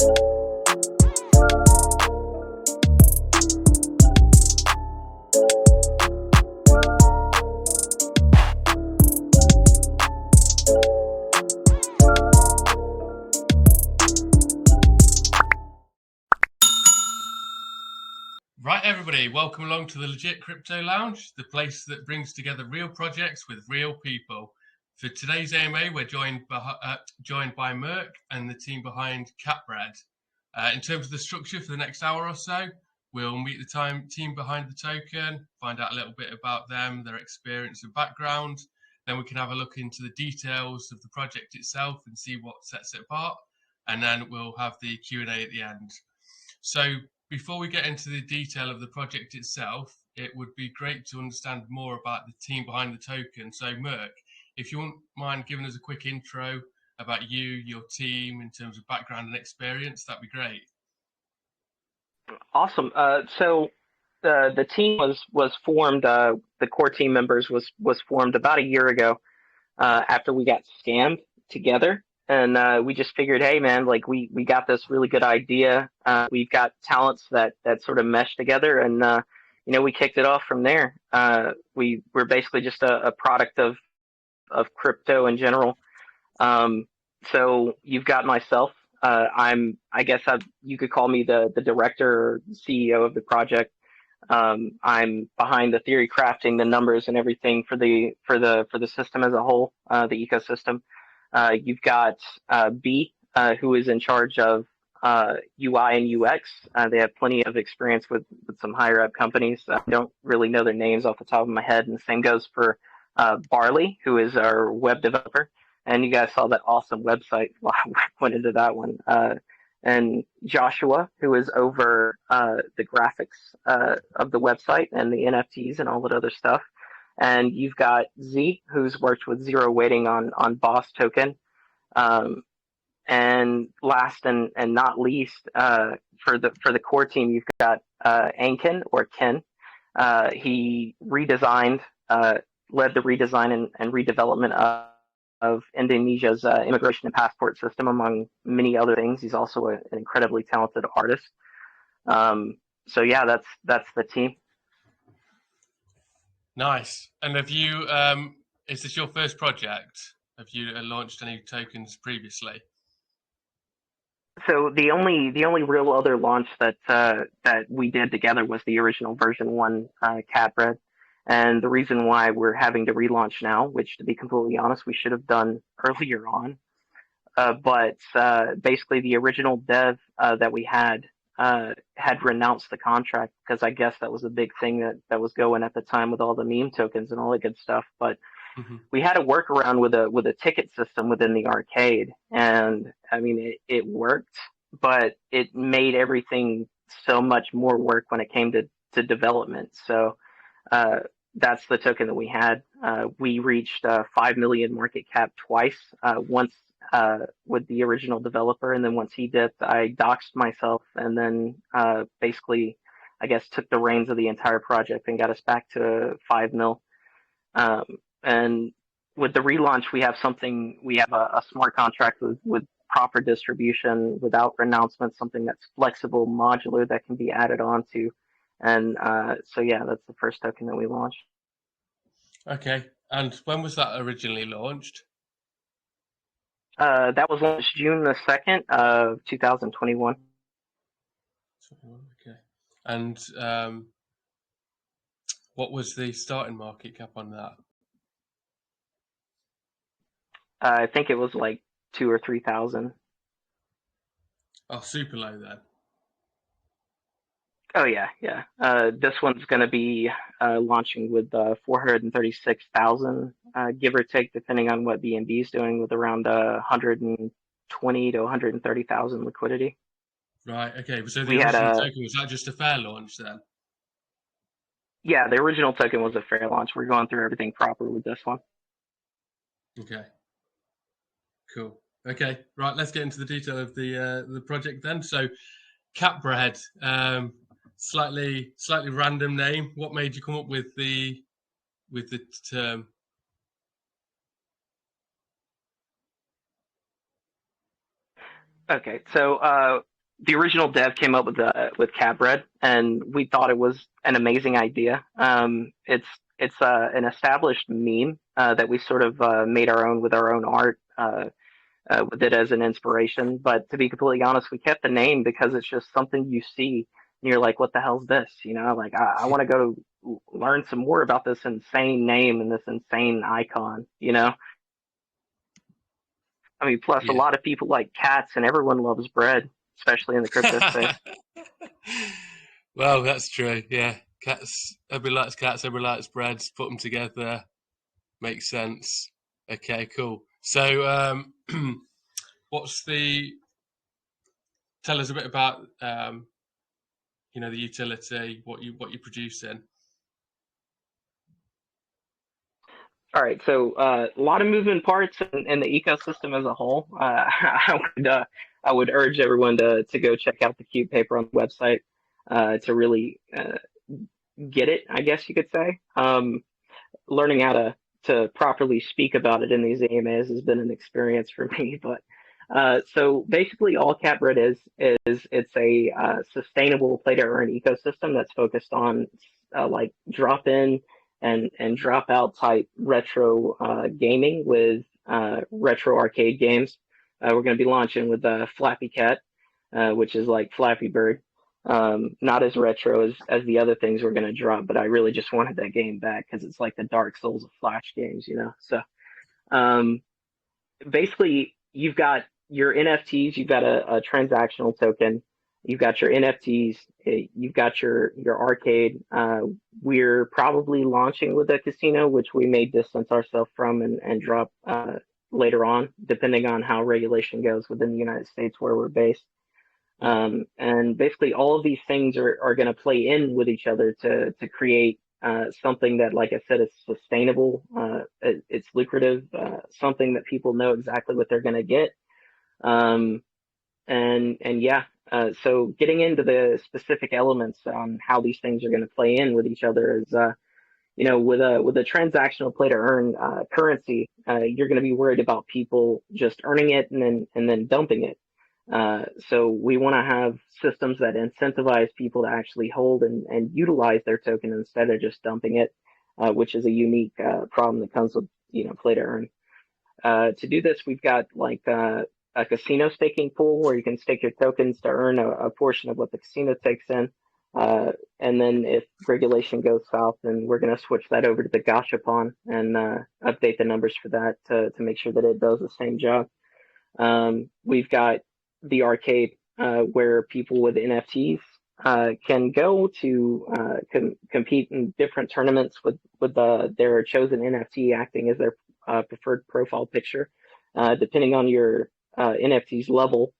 Right, everybody, welcome along to the Legit Crypto Lounge, the place that brings together real projects with real people. For today's AMA, we're joined by Mark and the team behind Catbread. In terms of the structure for the next hour or so, we'll meet the team behind the token, find out a little bit about them, their experience and background. Then we can have a look into the details of the project itself and see what sets it apart. And then we'll have the Q&A at the end. So before we get into the detail of the project itself, it would be great to understand more about the team behind the token. So Mark, if you wouldn't mind giving us a quick intro about you, your team, in terms of background and experience, that'd be great. Awesome. So the team was formed. The core team members was formed about a year ago after we got scammed together. And we just figured, hey, man, like we got this really good idea. We've got talents that sort of mesh together, and we kicked it off from there. We're basically just a product of crypto in general. So you've got myself. You could call me the director or CEO of the project. I'm behind the theory crafting, the numbers, and everything for the system as a whole, the ecosystem. You've got B, who is in charge of UI and UX. They have plenty of experience with some higher up companies. I don't really know their names off the top of my head. And the same goes for Barley, who is our web developer. And you guys saw that awesome website. Well, I went into that one. And Joshua, who is over the graphics of the website and the NFTs and all that other stuff. And you've got Z, who's worked with Zero Waiting on Boss Token. And last and not least, for the core team, you've got Ankin or Ken. He redesigned, led the redesign and redevelopment of Indonesia's immigration and passport system, among many other things. He's also an incredibly talented artist. So yeah, that's the team. Nice. And have you, is this your first project? Have you launched any tokens previously? So the only real other launch that we did together was the original version 1 Catbread. And the reason why we're having to relaunch now, which to be completely honest, we should have done earlier on, but basically the original dev that we had renounced the contract, because I guess that was a big thing that was going at the time with all the meme tokens and all that good stuff. But we had a workaround with a ticket system within the arcade, and I mean it worked, but it made everything so much more work when it came to development. So that's the token that we had. We reached 5 million market cap twice. Once with the original developer, and then once he dipped, I doxed myself, and then basically, I guess, took the reins of the entire project and got us back to 5 mil. And with the relaunch, we have a smart contract with proper distribution, without renouncement, something that's flexible, modular, that can be added on to. And so yeah, that's the first token that we launched. Okay. And when was that originally launched? That was launched June the 2nd of 2021. Okay. And what was the starting market cap on that? I think it was like 2,000 or 3,000. Oh, super low then. Oh yeah. This one's going to be launching with 436,000, give or take, depending on what BNB is doing, with around 120 to 130,000 liquidity. Right. Okay. So the original token, was that just a fair launch then? Yeah, the original token was a fair launch. We're going through everything proper with this one. Okay. Cool. Okay. Right. Let's get into the detail of the project then. So, Catbread. Slightly random name. What made you come up with the term? Okay, so the original dev came up with Cabred, and we thought it was an amazing idea. It's an established meme that we sort of made our own with our own art. With it as an inspiration. But to be completely honest, we kept the name because it's just something you see and you're like, what the hell's this? You know, like I want to go learn some more about this insane name and this insane icon, you know? I mean, plus a Yeah. lot of people like cats and everyone loves bread, especially in the crypto space. Well, that's true. Yeah, cats. Everybody likes cats. Everybody likes breads. Put them together, makes sense. Okay, cool. So, what's the? Tell us a bit about the utility, what you're producing. All right, so a lot of moving parts in the ecosystem as a whole. I would urge everyone to go check out the cute paper on the website to really get it, I guess you could say. Learning how to properly speak about it in these AMAs has been an experience for me. But so basically, all CapRed is it's a sustainable play to earn ecosystem that's focused on like drop in and drop out type retro gaming with retro arcade games. We're going to be launching with Flappy Cat, which is like Flappy Bird. Not as retro as the other things we're going to drop, but I really just wanted that game back because it's like the Dark Souls of Flash games, you know? So um, basically, you've got your NFTs, you've got a transactional token, you've got your NFTs, you've got your arcade. We're probably launching with a casino, which we may distance ourselves from and drop later on, depending on how regulation goes within the United States where we're based. And basically, all of these things are going to play in with each other to create something that, like I said, is sustainable. It's lucrative, something that people know exactly what they're going to get. Um, and yeah, so getting into the specific elements on how these things are going to play in with each other is, with a transactional play to earn currency, you're going to be worried about people just earning it and then dumping it. So we want to have systems that incentivize people to actually hold and utilize their token instead of just dumping it, which is a unique problem that comes with play to earn. To do this, we've got like a casino staking pool where you can stake your tokens to earn a portion of what the casino takes in. And then if regulation goes south, then we're going to switch that over to the gachapon and update the numbers for that to make sure that it does the same job. We've got the arcade where people with NFTs can go to compete in different tournaments with their chosen NFT acting as their preferred profile picture, depending on your NFT's level,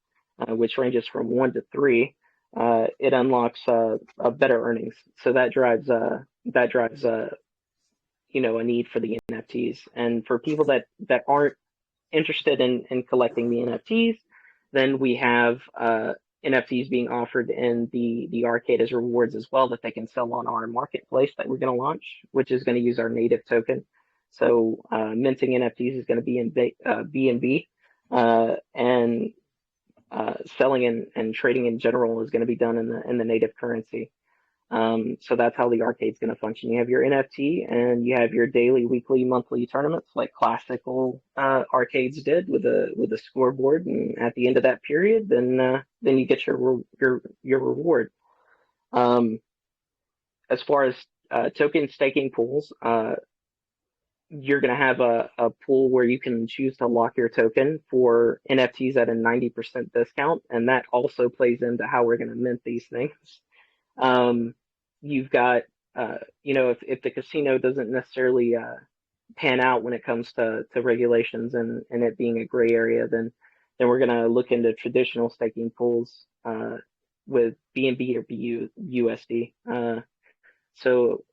which ranges from 1 to 3. It unlocks better earnings, so that drives a need for the NFTs, and for people that aren't interested in collecting the NFTs, then we have NFTs being offered in the arcade as rewards as well that they can sell on our marketplace that we're going to launch, which is going to use our native token. So minting NFTs is going to be in BNB, and selling and trading in general is going to be done in the native currency. So that's how the arcade's going to function. You have your NFT and you have your daily, weekly, monthly tournaments like classical arcades did with a scoreboard. And at the end of that period, then you get your reward. As far as token staking pools, you're going to have a pool where you can choose to lock your token for NFTs at a 90% discount, and that also plays into how we're going to mint these things. You've got, if the casino doesn't necessarily pan out when it comes to regulations and it being a gray area, then we're going to look into traditional staking pools with BNB or BUSD. So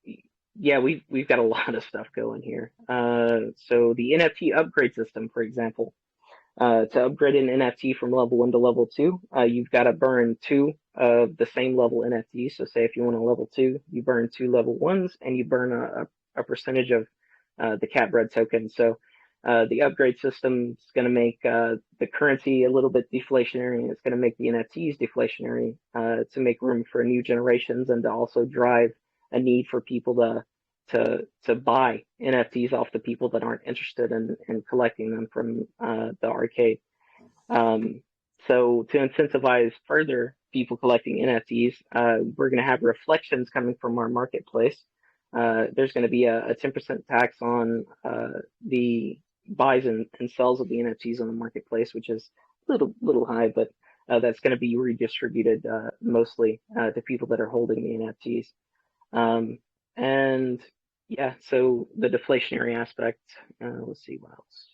yeah, we've got a lot of stuff going here. So the NFT upgrade system, for example, to upgrade an NFT from level 1 to level 2, you've got to burn 2 of the same level NFTs. So say if you want a level 2, you burn 2 level 1s and you burn a percentage of the CapRed token. So The upgrade system is going to make the currency a little bit deflationary. It's going to make the NFTs deflationary to make room for new generations and to also drive a need for people to buy NFTs off the people that aren't interested in collecting them from the arcade. So to incentivize further people collecting NFTs, we're going to have reflections coming from our marketplace. There's going to be a 10% tax on the buys and sells of the NFTs on the marketplace, which is a little high, but that's going to be redistributed mostly to people that are holding the NFTs. And yeah, so the deflationary aspect. Let's see what else.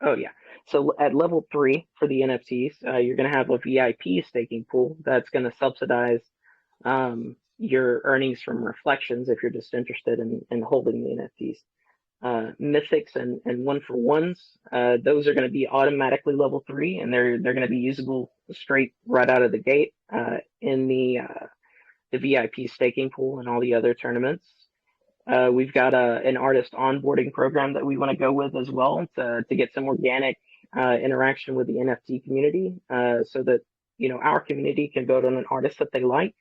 Oh yeah. So at level 3 for the NFTs, you're going to have a VIP staking pool that's going to subsidize your earnings from reflections if you're just interested in holding the NFTs. Mythics and one for ones, those are going to be automatically level 3, and they're going to be usable straight right out of the gate in the VIP staking pool and all the other tournaments. We've got an artist onboarding program that we want to go with as well to get some organic interaction with the NFT community, so that our community can vote on an artist that they like,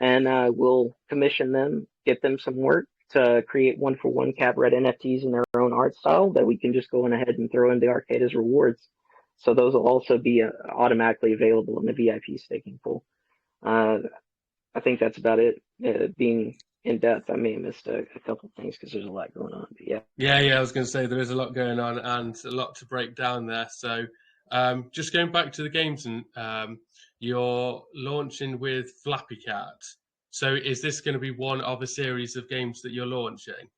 and we'll commission them, get them some work to create one-for-one Cap Red NFTs in their own art style that we can just go on ahead and throw in the arcade as rewards. So those will also be automatically available in the VIP staking pool. I think that's about it. Being in depth, I may have missed a couple of things because there's a lot going on. But yeah. I was going to say there is a lot going on and a lot to break down there. So just going back to the games, and you're launching with Flappy Cat. So is this going to be one of a series of games that you're launching?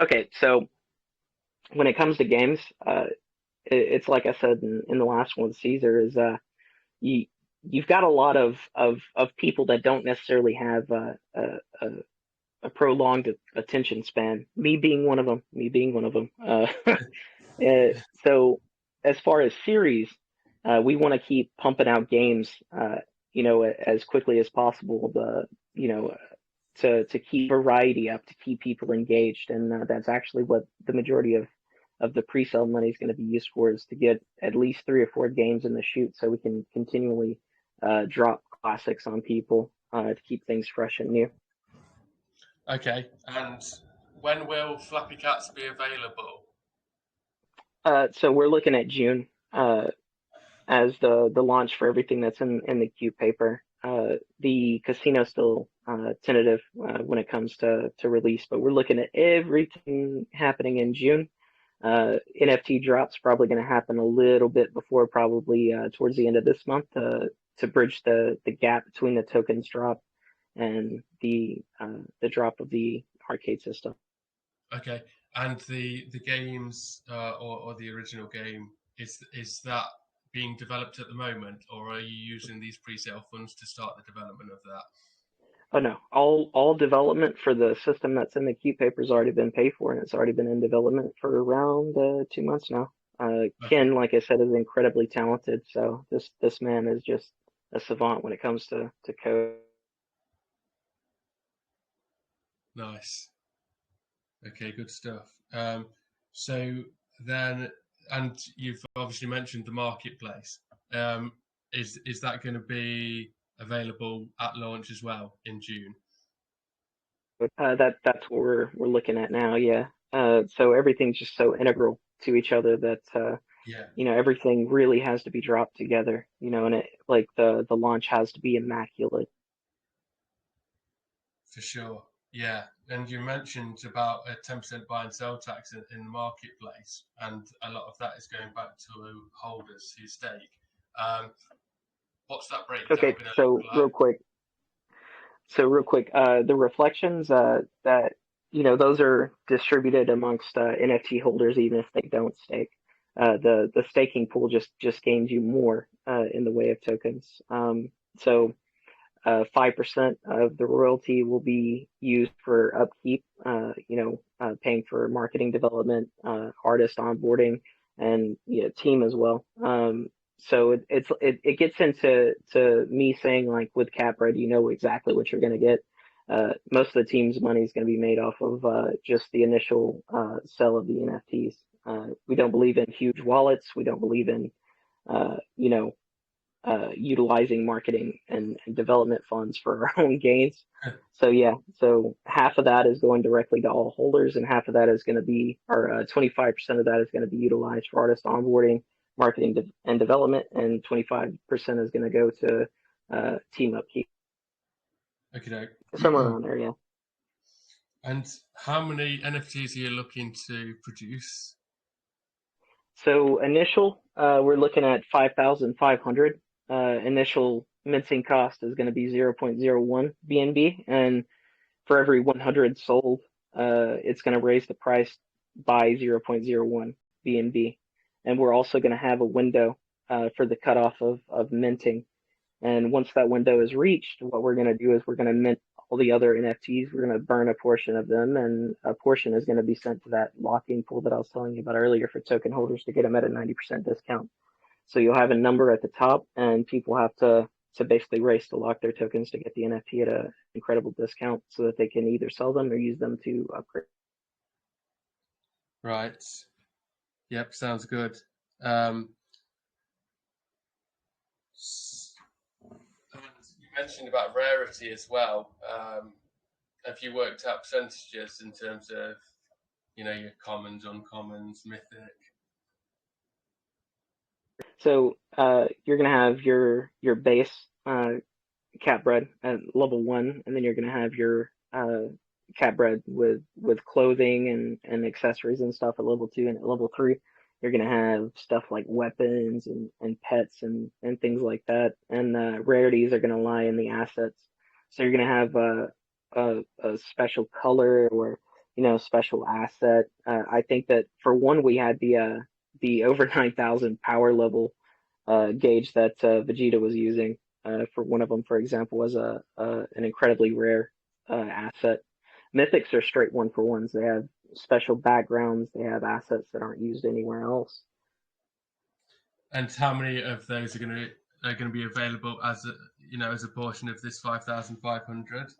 Okay, so when it comes to games, it's like I said in the last one, Caesar, is you've got a lot of people that don't necessarily have a prolonged attention span. Me being one of them. So as far as series, we want to keep pumping out games, as quickly as possible. To keep variety up, to keep people engaged, and that's actually what the majority of the pre-sale money is going to be used for, is to get at least 3 or 4 games in the chute, so we can continually drop classics on people to keep things fresh and new. Okay, and when will Flappy Cats be available? So we're looking at June as the launch for everything that's in the queue paper. The casino's still tentative when it comes to release, but we're looking at everything happening in June. NFT drops probably going to happen a little bit before, probably towards the end of this month, to bridge the gap between the tokens drop and the drop of the arcade system. Okay, and the games or the original game, is that being developed at the moment, or are you using these pre-sale funds to start the development of that? Oh no, all development for the system that's in the queue paper has already been paid for, and it's already been in development for around 2 months now. Ken, like I said, is incredibly talented, so this man is just a savant when it comes to code. Nice. Okay, good stuff. So then, and you've obviously mentioned the marketplace. Is that going to be available at launch as well in June? That's what we're looking at now. Yeah. So everything's just so integral to each other that everything really has to be dropped together. And it, like the launch has to be immaculate. For sure. Yeah, and you mentioned about a 10% buy and sell tax in the marketplace, and a lot of that is going back to holders who stake. What's that breakdown? Okay, so real quick, the reflections that those are distributed amongst NFT holders even if they don't stake. The staking pool just gains you more in the way of tokens. So 5% of the royalty will be used for upkeep, paying for marketing development, artist onboarding, and team as well. So it gets into me saying, like, with CapRed, you know exactly what you're going to get. most of the team's money is going to be made off of just the initial sell of the NFTs. We don't believe in huge wallets. We don't believe in, utilizing marketing and development funds for our own gains. So yeah, so half of that is going directly to all holders, and half of that is going to be, or 25% of that is going to be utilized for artist onboarding, marketing and development, and 25% is going to go to team upkeep. Okay. Somewhere around there, yeah. And how many NFTs are you looking to produce? So initial, we're looking at 5,500. Initial minting cost is going to be 0.01 BNB, and for every 100 sold, it's going to raise the price by 0.01 BNB. And we're also going to have a window for the cutoff of minting. And once that window is reached, what we're going to do is we're going to mint all the other NFTs. We're going to burn a portion of them, and a portion is going to be sent to that locking pool that I was telling you about earlier for token holders to get them at a 90% discount. So you'll have a number at the top, and people have to basically race to lock their tokens to get the NFT at an incredible discount so that they can either sell them or use them to upgrade. Right. Yep, sounds good. You mentioned about rarity as well. Have you worked out percentages in terms of, your commons, uncommons, mythic? So you're going to have your base cat bread at level 1, and then you're going to have your cat bread with clothing and accessories and stuff at level 2, and at level 3 you're going to have stuff like weapons and pets and things like that, and rarities are going to lie in the assets. So you're going to have a special color or special asset. I think that for one we had the over 9,000 power level gauge that Vegeta was using for one of them, for example, was an incredibly rare asset. Mythics are straight 1-for-1s. They have special backgrounds. They have assets that aren't used anywhere else. And how many of those are going to be available as a portion of this 5,500?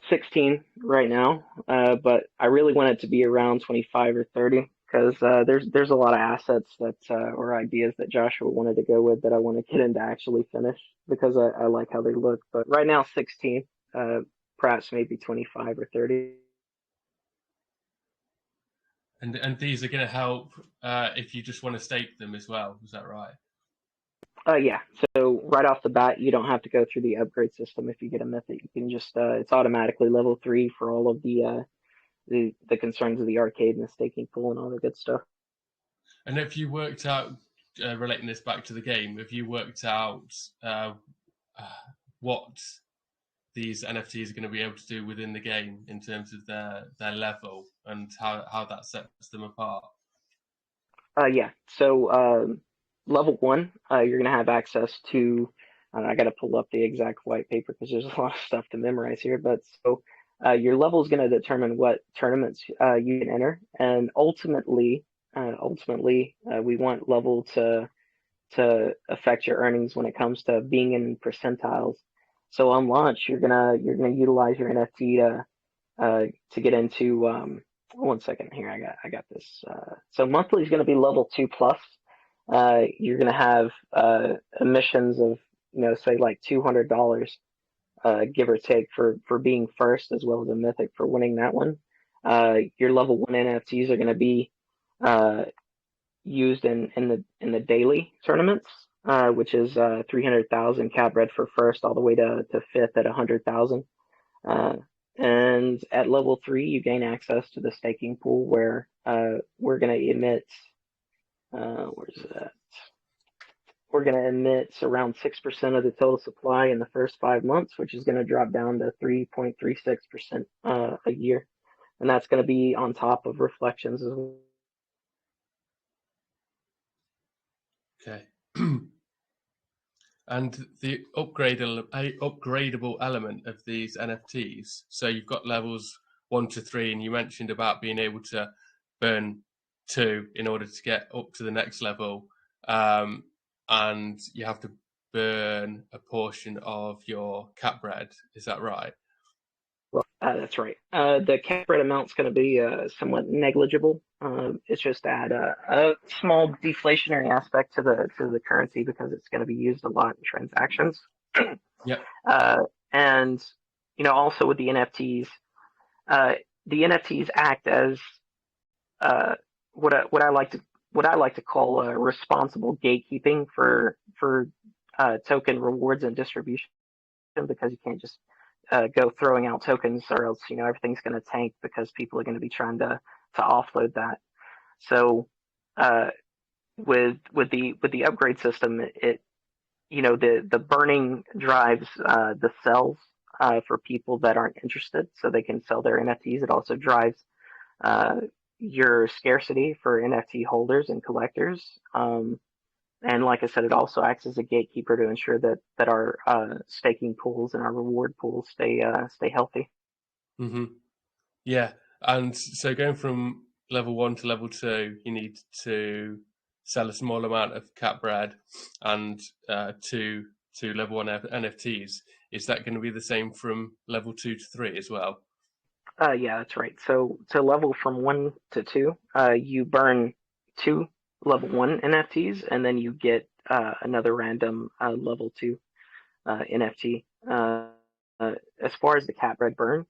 16 right now, but I really want it to be around 25 or 30 because there's a lot of assets that or ideas that Joshua wanted to go with that I want to get into actually finish because I like how they look. But right now 16, perhaps maybe 25 or 30. And these are going to help if you just want to stake them as well. Is that right? Yeah. So right off the bat, you don't have to go through the upgrade system if you get a mythic. You can just it's automatically level 3 for all of the concerns of the arcade and the staking pool and all the good stuff. And if you worked out, relating this back to the game, have you worked out what these NFTs are going to be able to do within the game in terms of their level and how that sets them apart? Yeah. So level 1, you're going to have access to. I got to pull up the exact white paper because there's a lot of stuff to memorize here. But so your level is going to determine what tournaments you can enter, and ultimately, we want level to affect your earnings when it comes to being in percentiles. So on launch, you're gonna utilize your NFT to get into. One second here, I got this. So monthly is going to be level 2 plus. You're going to have emissions of say like $200, give or take, for being first, as well as a mythic for winning that one. Your level 1 NFTs are going to be used in the daily tournaments, which is 300,000 cat bread for first, all the way to fifth at 100,000. And at level 3, you gain access to the staking pool where we're going to emit. Where's that? We're going to emit around 6% of the total supply in the first 5 months, which is going to drop down to 3.36% a year. And that's going to be on top of reflections as well. Okay. And the upgradable element of these NFTs. So you've got levels 1 to 3, and you mentioned about being able to burn 2 in order to get up to the next level. And you have to burn a portion of your cat bread. Is that right? That's right. The cap rate amount's going to be somewhat negligible. It's just to add a small deflationary aspect to the currency because it's going to be used a lot in transactions. Yep. And also with the NFTs, the NFTs act as what I like to call responsible gatekeeping for token rewards and distribution, because you can't just go throwing out tokens, or else everything's going to tank because people are going to be trying to offload that. So with the upgrade system, the burning drives the sells for people that aren't interested, so they can sell their NFTs. It also drives your scarcity for NFT holders and collectors. And like I said, it also acts as a gatekeeper to ensure that our staking pools and our reward pools stay healthy. Mm-hmm. Yeah, and so going from level 1 to level 2, you need to sell a small amount of cat bread, and to level 1 NFTs. Is that going to be the same from level 2 to 3 as well? Yeah, that's right. So to level from 1 to 2, you burn 2 level 1 NFTs, and then you get another random level 2 NFT. As far as the cat bread burn,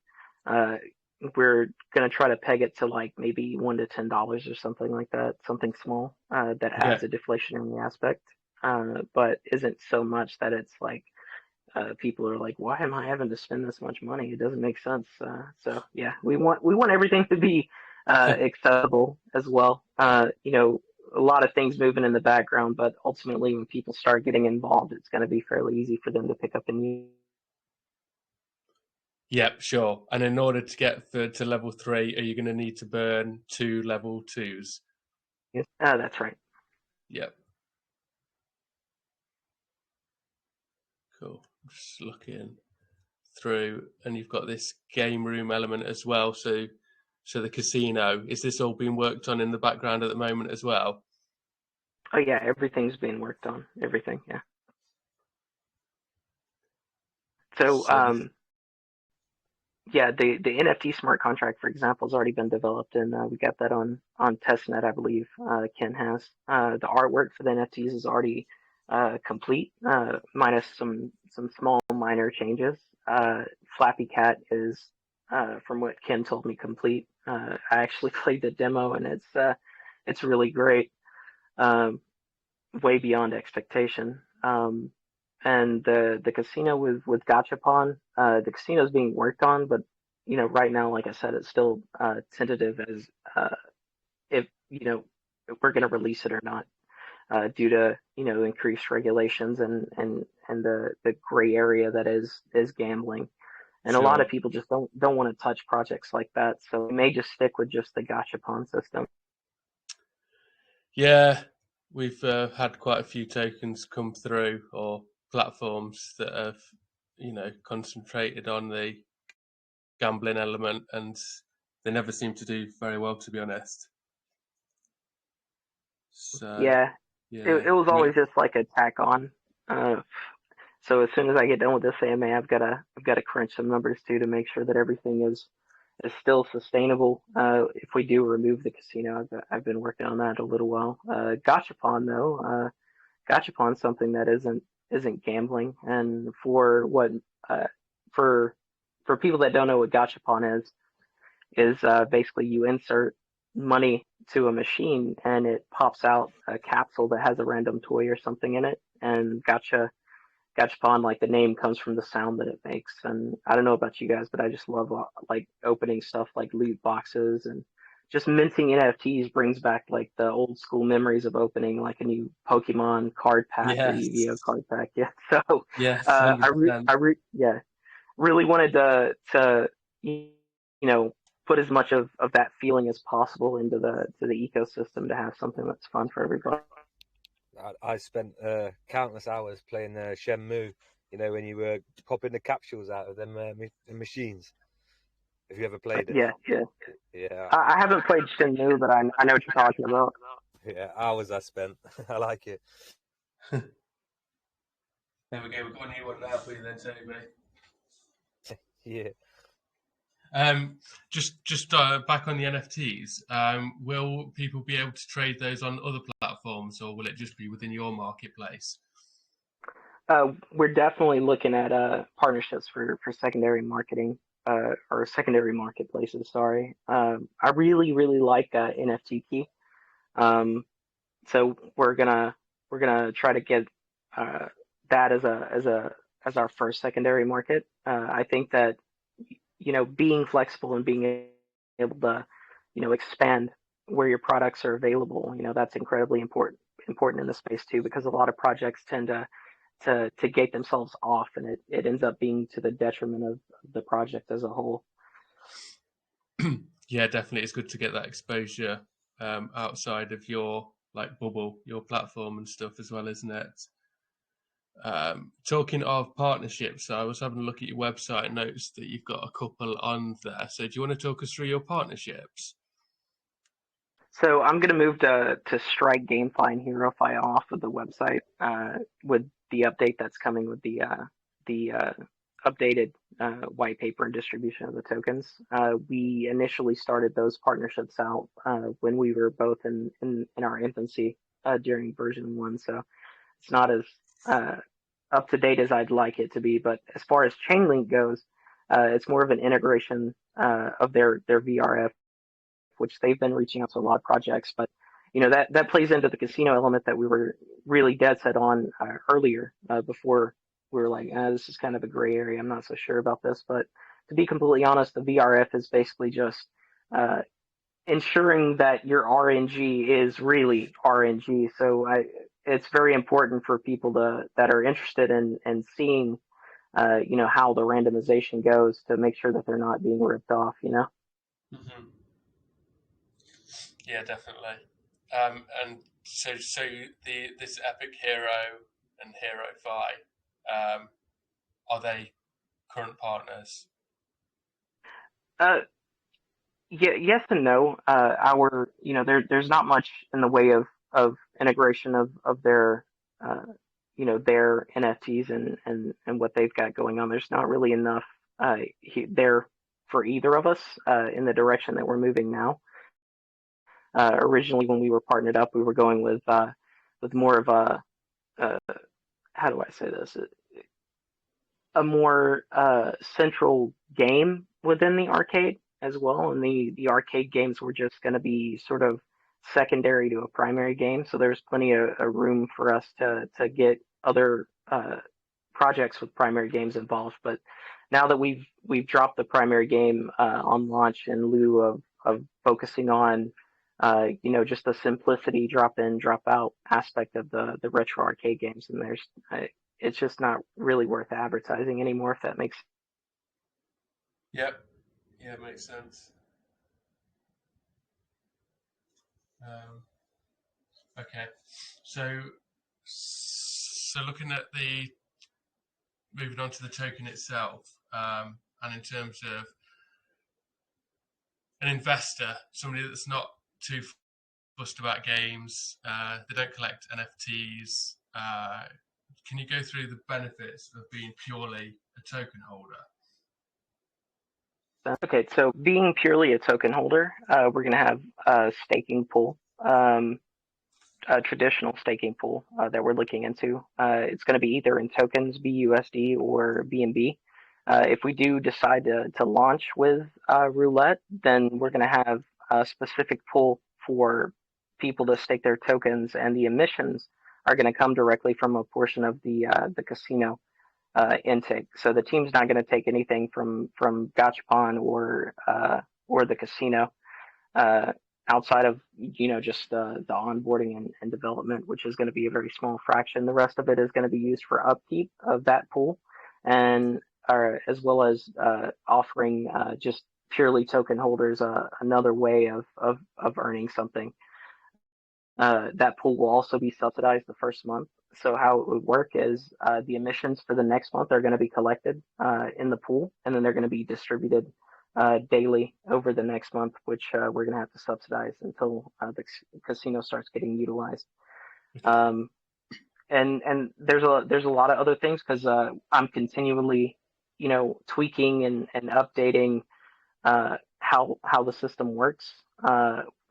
we're gonna try to peg it to like maybe $1 to $10 or something like that, something small that adds a deflationary aspect, but isn't so much that it's like people are like, why am I having to spend this much money? It doesn't make sense. So yeah, we want everything to be accessible as well. A lot of things moving in the background, but ultimately when people start getting involved, it's going to be fairly easy for them to pick up and use. Yep, sure. And in order to get to level 3, are you going to need to burn 2 level 2s? Yes, that's right. Yep. Cool. Just looking through, and you've got this game room element as well. So the casino, is this all being worked on in the background at the moment as well? Oh yeah, everything's being worked on. Everything, yeah. So yeah, the NFT smart contract, for example, has already been developed, and we got that on testnet, I believe. Ken has the artwork for the NFTs is already complete, minus some small minor changes. Flappy Cat is, from what Ken told me, complete. I actually played the demo, and it's really great, way beyond expectation. And the casino with Gachapon, the casino is being worked on, but right now, like I said, it's still tentative as if if we're going to release it or not, due to increased regulations and the gray area that is gambling. And a lot of people just don't want to touch projects like that, so we may just stick with just the Gachapon system. Yeah, we've had quite a few tokens come through, or platforms that have concentrated on the gambling element, and they never seem to do very well, to be honest. So yeah, it was always just like a tack on. So as soon as I get done with this AMA, I've got to crunch some numbers too to make sure that everything is still sustainable. If we do remove the casino, I've been working on that a little while. Gachapon though, Gachapon's something that isn't gambling, and for what for people that don't know what Gachapon is basically you insert money to a machine and it pops out a capsule that has a random toy or something in it, and Gachapon, like the name, comes from the sound that it makes. And I don't know about you guys, but I just love like opening stuff like loot boxes, and just minting NFTs brings back like the old school memories of opening like a new Pokemon card pack or Yu-Gi-Oh card pack. Yeah, so yes, really wanted to put as much of that feeling as possible into the ecosystem to have something that's fun for everybody. I spent countless hours playing Shenmue. When you were popping the capsules out of them machines. Have you ever played it? Yeah. I haven't played Shenmue, but I know what you're talking about. Yeah, hours I spent. I like it. There we go. We've got a new one now for you then, Toby. Yeah. Just back on the NFTs, will people be able to trade those on other platforms, or will it just be within your marketplace? We're definitely looking at partnerships for secondary marketing or secondary marketplaces. Sorry, I really like NFT Key. So we're gonna try to get that as our first secondary market. I think that being flexible and being able to expand where your products are available, that's incredibly important in the space too, because a lot of projects tend to gate themselves off, and it ends up being to the detriment of the project as a whole. Yeah, definitely, it's good to get that exposure outside of your bubble, your platform and stuff as well, isn't it? Talking of partnerships, I was having a look at your website and noticed that you've got a couple on there. So do you want to talk us through your partnerships? So I'm going to move to strike GameFi and HeroFi off of the website with the update that's coming with the updated white paper and distribution of the tokens. We initially started those partnerships out when we were both in our infancy during version 1. So it's not as up to date as I'd like it to be. But as far as Chainlink goes, it's more of an integration of their VRF, which they've been reaching out to a lot of projects. But that plays into the casino element that we were really dead set on earlier before we were like, this is kind of a gray area. I'm not so sure about this. But to be completely honest, the VRF is basically just ensuring that your RNG is really RNG. So it's very important for people that are interested in seeing, how the randomization goes, to make sure that they're not being ripped off. Mm-hmm. Yeah, definitely. And so this Epic Hero and HeroFi, are they current partners? Yeah, yes and no. There's not much in the way of integration of their their NFTs and what they've got going on. There's not really enough there for either of us in the direction that we're moving now. Originally, when we were partnered up, we were going with more of a how do I say this? A more central game within the arcade as well, and the arcade games were just going to be sort of secondary to a primary game. So there's plenty of room for us to get other projects with primary games involved. But now that we've dropped the primary game on launch in lieu of focusing on just the simplicity drop in drop out aspect of the retro arcade games, and it's just not really worth advertising anymore, if that makes sense. Yep. Yeah, it makes sense. Okay. So looking at moving on to the token itself, and in terms of an investor, somebody that's not too fussed about games, they don't collect NFTs, can you go through the benefits of being purely a token holder? Okay, so being purely a token holder, we're going to have a staking pool, a traditional staking pool that we're looking into. It's going to be either in tokens, BUSD, or BNB. If we do decide to launch with Roulette, then we're going to have a specific pool for people to stake their tokens, and the emissions are going to come directly from a portion of the casino intake. So the team's not going to take anything from Gachapon or the casino outside of just the onboarding and development, which is going to be a very small fraction. The rest of it is going to be used for upkeep of that pool, and as well as offering just purely token holders another way of earning something. That pool will also be subsidized the first month. So how it would work is the emissions for the next month are going to be collected in the pool, and then they're going to be distributed daily over the next month, which we're going to have to subsidize until the casino starts getting utilized. And there's a lot of other things, because I'm continually tweaking and updating how the system works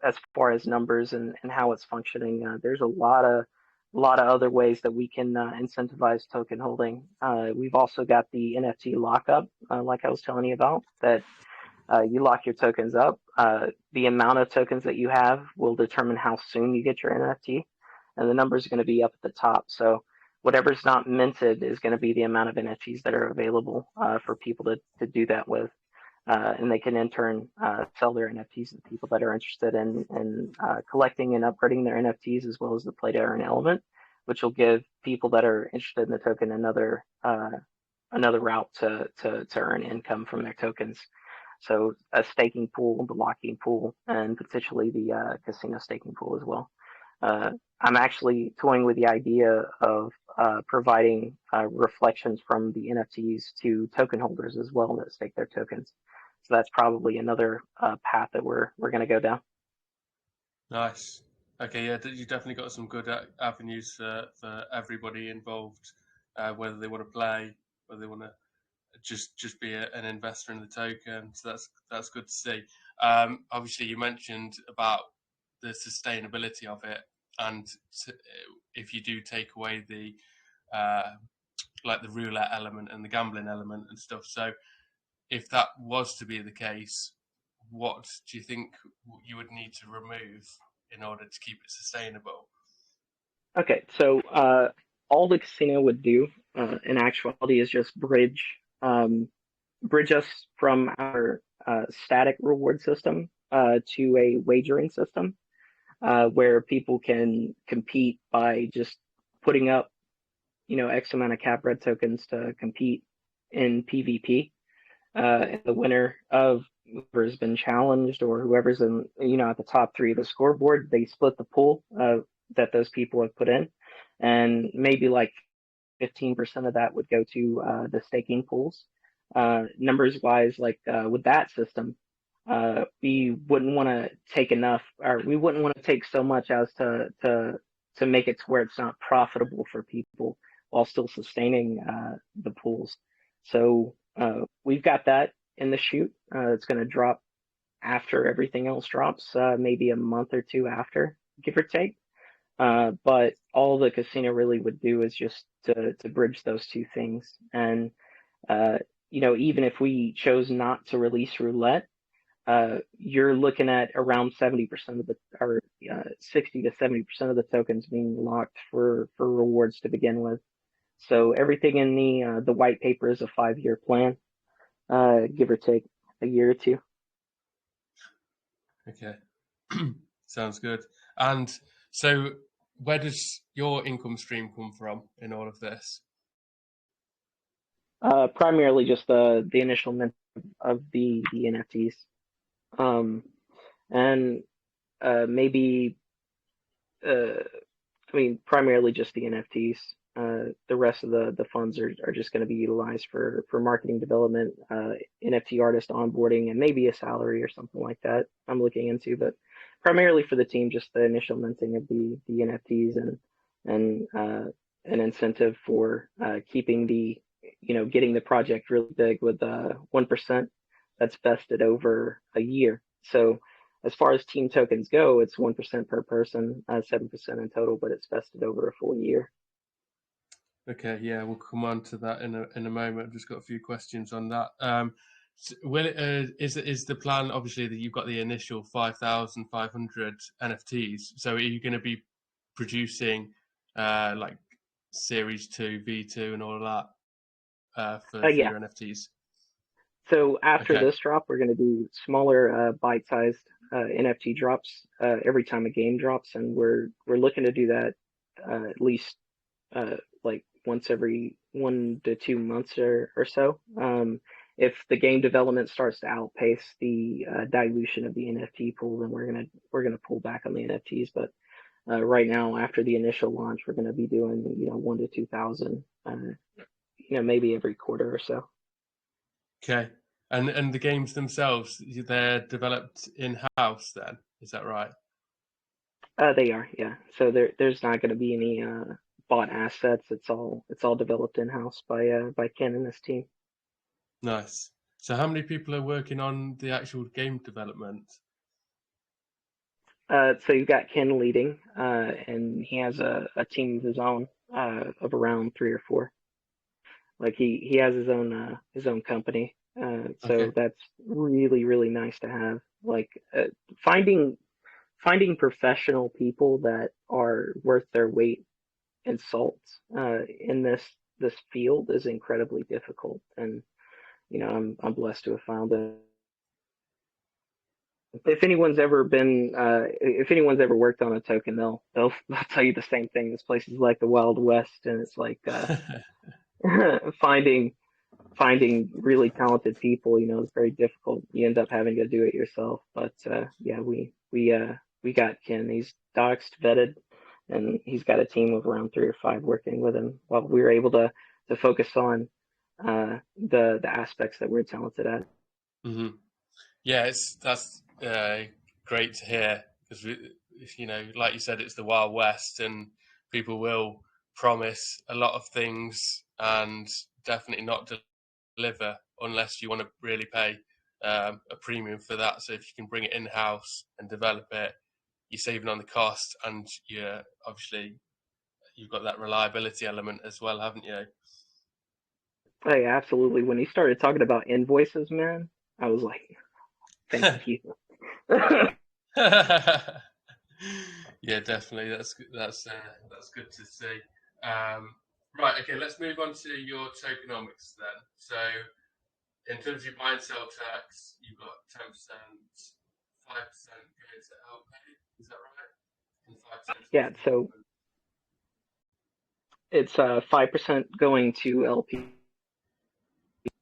as far as numbers and how it's functioning. There's a lot of other ways that we can incentivize token holding. We've also got the NFT lockup, like I was telling you about, that you lock your tokens up. The amount of tokens that you have will determine how soon you get your NFT, and the number is going to be up at the top. So whatever's not minted is going to be the amount of NFTs that are available for people to do that with. And they can in turn sell their NFTs to people that are interested in collecting and upgrading their NFTs, as well as the play to earn element, which will give people that are interested in the token another route to earn income from their tokens. So a staking pool, the locking pool, and potentially the casino staking pool as well. I'm actually toying with the idea of providing reflections from the NFTs to token holders as well that stake their tokens. So that's probably another path that we're going to go down. Nice. Okay, yeah, you definitely got some good avenues for everybody involved, whether they want to play, whether they want to just be an investor in the token. So that's good to see. Obviously, you mentioned about the sustainability of it, and if you do take away the like the roulette element and the gambling element and stuff. So if that was to be the case, what do you think you would need to remove in order to keep it sustainable? Okay, so all the casino would do in actuality is just bridge us from our static reward system to a wagering system where people can compete by just putting up, X amount of CapRed tokens to compete in PvP. And the winner of whoever's been challenged or whoever's in, at the top three of the scoreboard, they split the pool that those people have put in, and maybe like 15% of that would go to the staking pools. Numbers wise, like with that system, we wouldn't want to take enough, or we wouldn't want to take so much as to make it to where it's not profitable for people while still sustaining the pools. So we've got that in the chute. It's going to drop after everything else drops, maybe a month or two after, give or take. But all the casino really would do is just to bridge those two things. And, even if we chose not to release roulette, you're looking at around 70% of or 60 to 70% of the tokens being locked for rewards to begin with. So everything in the white paper is a 5-year plan, give or take a year or two. Okay, sounds good. And so, where does your income stream come from in all of this? Primarily just the initial mint of the NFTs, and maybe primarily just the NFTs. The rest of the funds are just going to be utilized for marketing development, NFT artist onboarding, and maybe a salary or something like that I'm looking into. But primarily for the team, just the initial minting of the NFTs and an incentive for keeping getting the project really big with 1% that's vested over a year. So as far as team tokens go, it's 1% per person, 7% in total, but it's vested over a full year. Okay, yeah, we'll come on to that in a moment. I've just got a few questions on that. Is the plan obviously that you've got the initial 5,500 NFTs? So are you going to be producing like Series 2, V2, and all of that for your NFTs? So after this drop, we're going to do smaller, bite-sized NFT drops every time a game drops, and we're looking to do that at least like once every 1 to 2 months or so. If the game development starts to outpace the dilution of the NFT pool, then we're gonna pull back on the NFTs. But right now, after the initial launch, we're gonna be doing 1 to 2,000, maybe every quarter or so. Okay, and the games themselves, they're developed in-house then, is that right? They are, yeah. So there's not going to be any bought assets. It's all developed in-house by Ken and his team. Nice. So how many people are working on the actual game development? So you've got Ken leading, and he has a team of his own of around 3 or 4. Like he has his own company. So Okay. that's really nice to have. Like finding professional people that are worth their weight in salt in this field is incredibly difficult. And I'm blessed to have found it. If anyone's ever worked on a token, they'll tell you the same thing. This place is like the Wild West, and it's like finding really talented people, is very difficult. You end up having to do it yourself. But yeah, we got Ken. He's doxed, vetted, and he's got a team of around 3 or 5 working with him while we were able to focus on the aspects that we're talented at. Mm-hmm. Yeah, that's great to hear, because like you said, it's the Wild West, and people will promise a lot of things and definitely not deliver unless you want to really pay a premium for that. So if you can bring it in house and develop it, you're saving on the cost, and you've got that reliability element as well, haven't you? Oh, yeah, absolutely. When he started talking about invoices, man, I was like, thank you. Yeah, definitely. That's good to see. Right. Okay. Let's move on to your tokenomics then. So, in terms of your buy and sell tax, you've got 10%, 5% goes to LP. Is that right? And 5% Yeah, so it's 5% going to LP,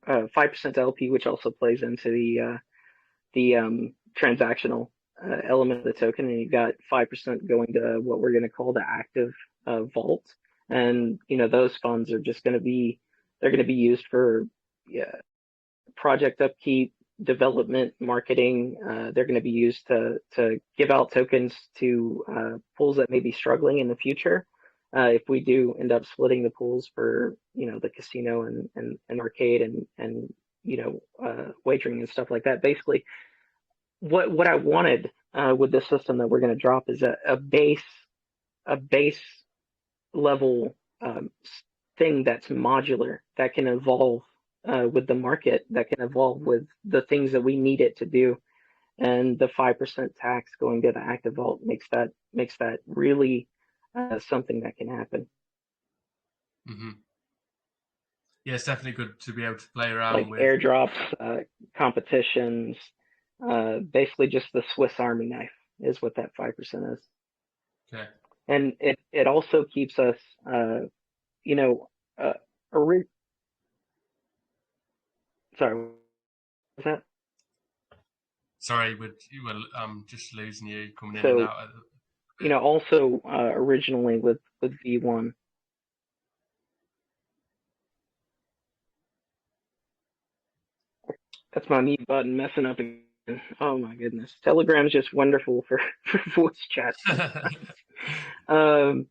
5% LP, which also plays into the transactional element of the token, and you got 5% going to what we're going to call the active vault, and those funds are just going to be used for project upkeep, development, marketing. They're going to be used to give out tokens to pools that may be struggling in the future. If we do end up splitting the pools for the casino and arcade and wagering and stuff like that, basically what I wanted with this system that we're going to drop is a base level thing that's modular, that can evolve with the market, that can evolve with the things that we need it to do. And the 5% tax going to the active vault makes that really something that can happen. Mm-hmm. Yeah, it's definitely good to be able to play around Like with airdrops, competitions, basically just the Swiss Army knife is what that 5% is. Okay. And it also keeps us, sorry, what was that? Sorry, you were just losing you, coming in and So, out. also originally with V1, that's my mute button messing up again. Oh my goodness. Telegram's just wonderful for voice chat. Um,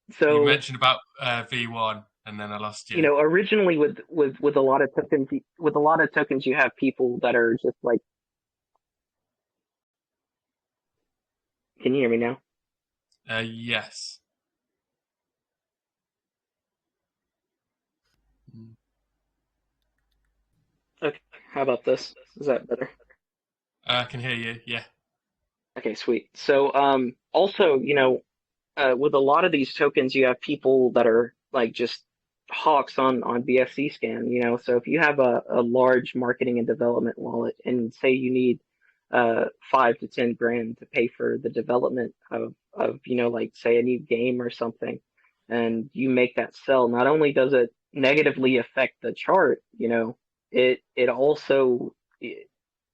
You so, mentioned about V1, and then I lost you. originally with a lot of tokens, you have people that are just like, can you hear me now? Yes. Okay. How about this? Is that better? I can hear you. Yeah. Okay, sweet. So, also, with a lot of these tokens, you have people that are like just hawks on BSC scan. So if you have a large marketing and development wallet, and say you need 5 to 10 grand to pay for the development of like say a new game or something, and you make that sell, not only does it negatively affect the chart, it also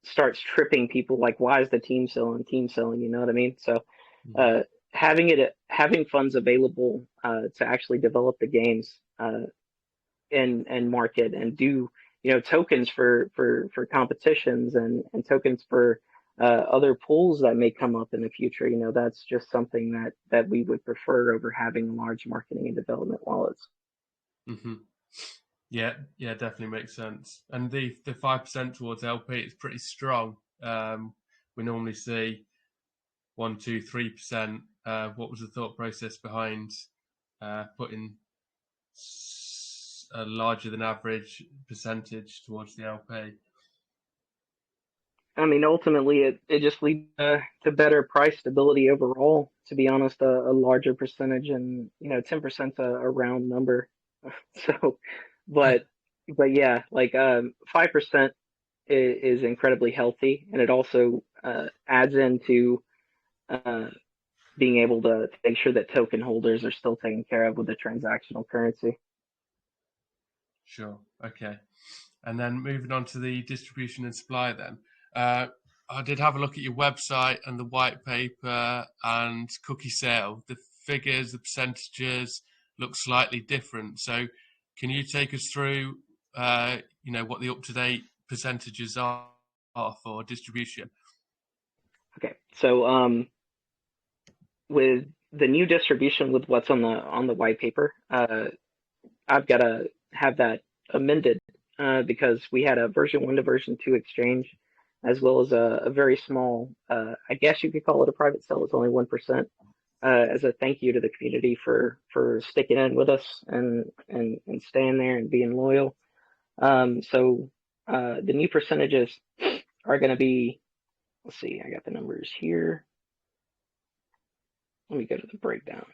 starts tripping people, like, why is the team selling, you know what I mean? So Mm-hmm. having funds available to actually develop the games and market and do tokens for competitions and tokens for other pools that may come up in the future. That's just something that we would prefer over having large marketing and development wallets. Mm-hmm. Yeah, definitely makes sense. And the 5% towards LP is pretty strong. We normally see 1, 2, 3%. What was the thought process behind putting a larger than average percentage towards the LP? I mean, ultimately, it just leads to better price stability overall. To be honest, a larger percentage, and 10% a round number. So, but yeah, like 5% is incredibly healthy, and it also adds into uh, being able to make sure that token holders are still taken care of with the transactional currency. Sure. Okay. And then moving on to the distribution and supply then. I did have a look at your website and the white paper and cookie sale. The figures, the percentages look slightly different. So can you take us through, what the up-to-date percentages are for distribution? Okay, so with the new distribution with what's on the white paper, I've got to have that amended because we had a version 1 to version 2 exchange, as well as a very small, I guess you could call it a private sale. It's only 1%, as a thank you to the community for sticking in with us and staying there and being loyal. So the new percentages are going to be, let's see, I got the numbers here. Let me go to the breakdown.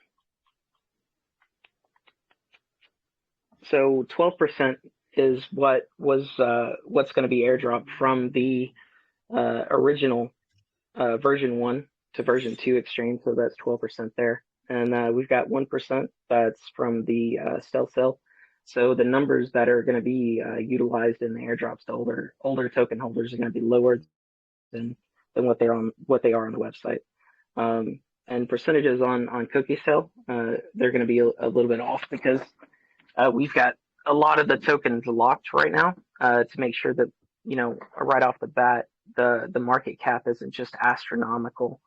So 12% is what's going to be airdropped from the original version 1 to version 2 exchange. So that's 12% there. And we've got 1% that's from the stealth sale. So the numbers that are going to be utilized in the airdrops to older token holders are going to be lower than what they are on the website. And percentages on cookie sale, they're going to be a little bit off because we've got a lot of the tokens locked right now to make sure that right off the bat the market cap isn't just astronomical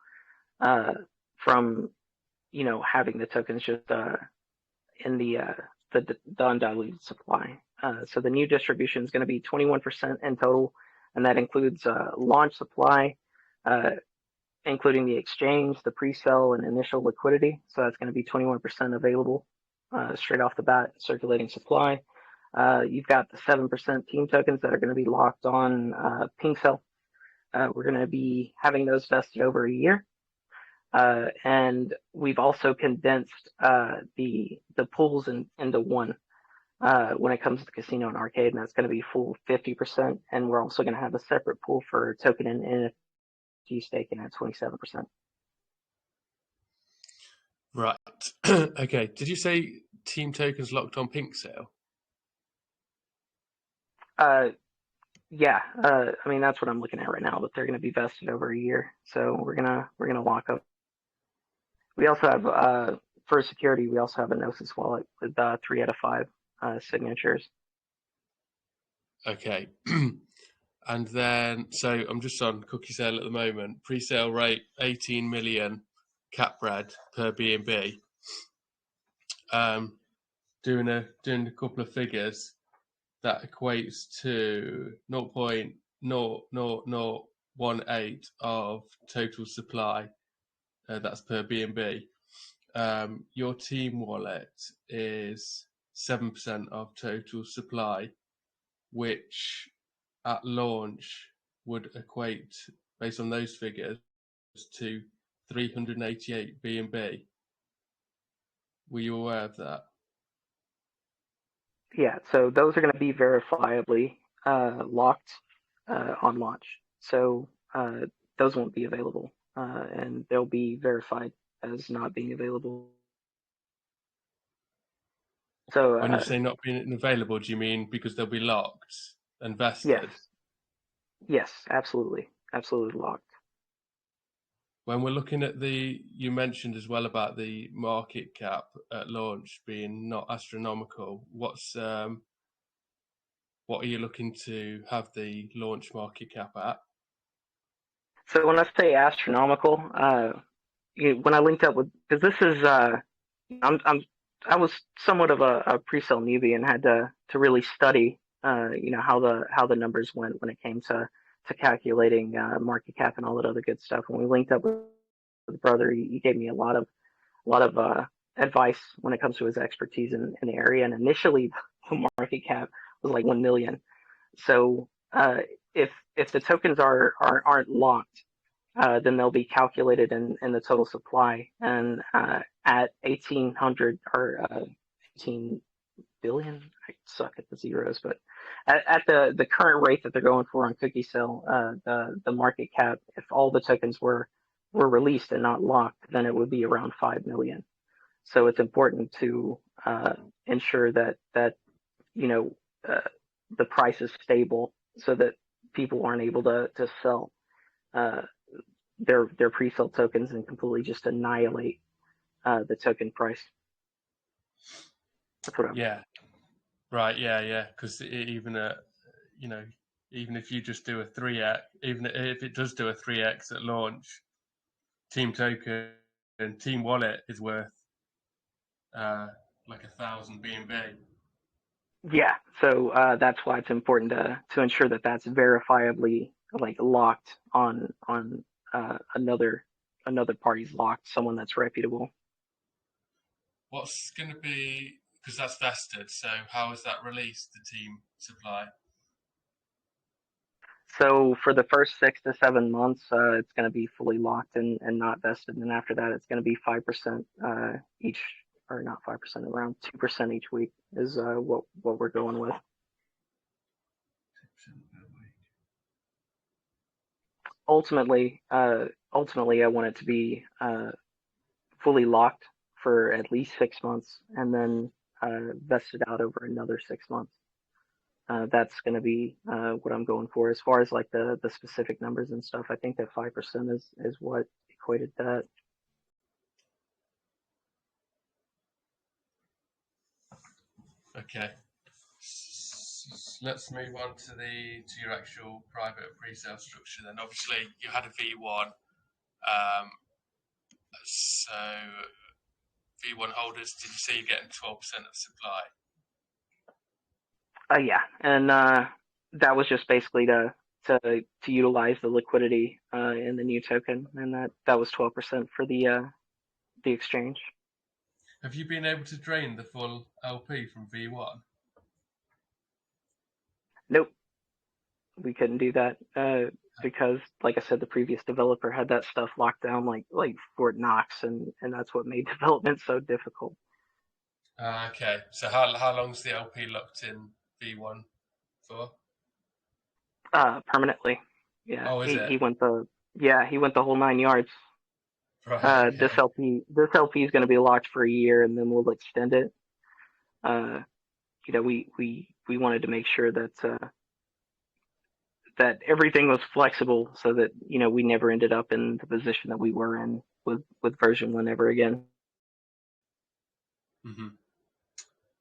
from having the tokens just in the undiluted supply. So the new distribution is going to be 21% in total, and that includes launch supply, including the exchange, the pre-sale, and initial liquidity. So that's going to be 21% available straight off the bat, circulating supply. You've got the 7% team tokens that are going to be locked on pink cell. We're going to be having those vested over a year. And we've also condensed the pools into one when it comes to casino and arcade, and that's going to be full 50%. And we're also going to have a separate pool for token and NFT staking at 27%. Right. Okay. Did you say team tokens locked on pink sale? Yeah. I mean, that's what I'm looking at right now, but they're going to be vested over a year. So we're gonna lock up. We also have for security, we also have a Gnosis wallet with 3 out of 5 signatures. Okay. And then, so I'm just on cookie sale at the moment. Pre-sale rate 18 million cap red per BNB. Doing a couple of figures, that equates to 0.00018 of total supply. That's per BNB. Your team wallet is 7% of total supply, which at launch would equate, based on those figures, to 388 BNB. Were you aware of that? Yeah, so those are going to be verifiably locked on launch. So those won't be available, and they'll be verified as not being available. So when you say not being available, do you mean because they'll be locked and vested? Yes, absolutely locked. When we're looking at you mentioned as well about the market cap at launch being not astronomical. What are you looking to have the launch market cap at? So when I say astronomical, when I linked up with, because this is, I'm was somewhat of a pre-sale newbie and had to really study, how the numbers went when it came to calculating market cap and all that other good stuff. When we linked up with the brother, he gave me a lot of advice when it comes to his expertise in the area. And initially, the market cap was like 1 million. So if the tokens aren't locked, then they'll be calculated in the total supply. And at 1,800 or 18 billion, I suck at the zeros, but at the current rate that they're going for on cookie sale, the market cap, if all the tokens were released and not locked, then it would be around 5 million. So it's important to ensure that the price is stable so that people aren't able to sell their pre-sale tokens and completely just annihilate the token price. That's what I'm. Yeah. Right. Yeah. Because even if you just do a 3x, even if it does do a 3x at launch, Team Token and Team Wallet is worth like 1,000 BNB. Yeah, so that's why it's important to ensure that that's verifiably like locked on another party's locked, someone that's reputable. What's going to be, because that's vested, so how is that released, the team supply? So for the first 6 to 7 months, it's going to be fully locked and not vested, and after that, it's going to be 5% each, or not 5%, around 2% each week is what we're going with. Ultimately, I want it to be fully locked for at least 6 months, and then vested out over another 6 months. That's going to be what I'm going for. As far as like the specific numbers and stuff, I think that 5% is what equated that. Okay. Let's move on to your actual private pre-sale structure then. Obviously, you had a V1. So V1 holders, did you say you're getting 12% of supply? Yeah, and that was just basically to utilize the liquidity in the new token, and that was 12% for the exchange. Have you been able to drain the full LP from V1? Nope, we couldn't do that because, like I said, the previous developer had that stuff locked down like Fort Knox, and that's what made development so difficult. Okay, so how long's the LP locked in V1 for? Permanently. Yeah. Oh, is it? He went the whole 9 yards. Right. Okay. This LP is going to be locked for a year, and then we'll extend it. We wanted to make sure that that everything was flexible, so that we never ended up in the position that we were in with version 1 ever again. Mm-hmm.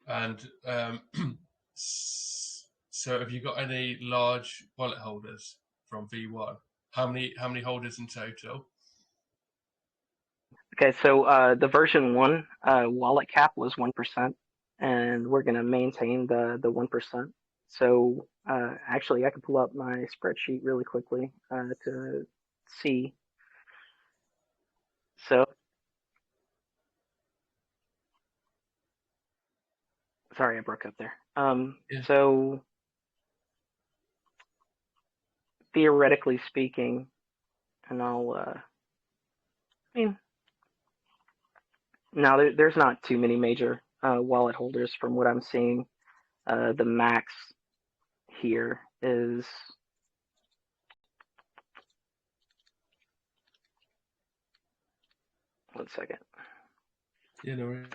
And so, have you got any large wallet holders from V1? How many holders in total? Okay, so the version 1 wallet cap was 1%, and we're going to maintain the 1%. So actually, I can pull up my spreadsheet really quickly to see. So, sorry, I broke up there. Yeah. So, theoretically speaking, and I mean, no, there's not too many major wallet holders from what I'm seeing. The max here is one second. Yeah, no worries.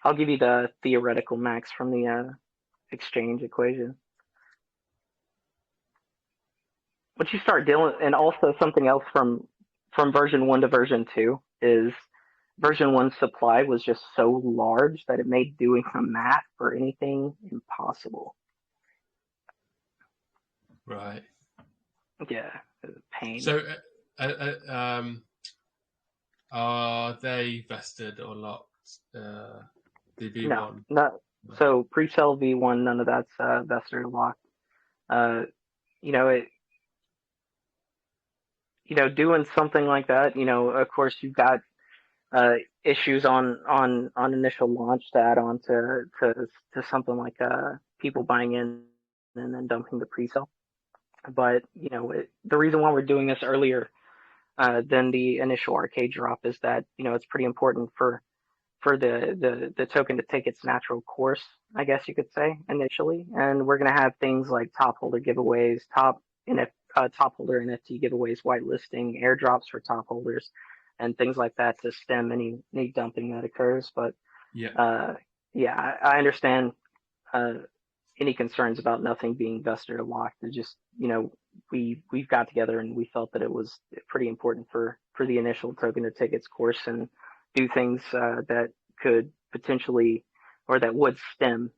I'll give you the theoretical max from the exchange equation. Once you start dealing, and also something else from version 1 to version 2 is version 1's supply was just so large that it made doing the math for anything impossible. Right. Yeah, pain. So, are they vested or locked? The V1? No. So pre-sale V1, none of that's vested or locked. You know, doing something like that, of course you've got issues on initial launch to add on to something like people buying in and then dumping the pre-sale. But the reason why we're doing this earlier than the initial arcade drop is that it's pretty important for the token to take its natural course, I guess you could say, initially. And we're going to have things like top holder giveaways, top holder NFT giveaways, whitelisting, airdrops for top holders, and things like that to stem any dumping that occurs. But Yeah. I understand any concerns about nothing being vested or locked. It's just we've got together and we felt that it was pretty important for the initial token to take its course and do things that could potentially or that would stem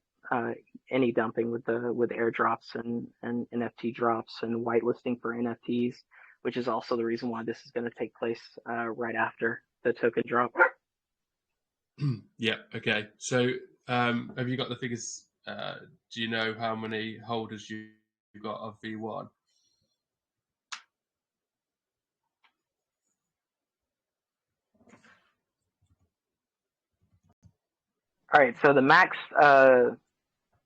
any dumping with airdrops and NFT drops and whitelisting for NFTs, which is also the reason why this is going to take place right after the token drop. Yeah. Okay. So, have you got the figures? Do you know how many holders you've got of V1? All right. So the max,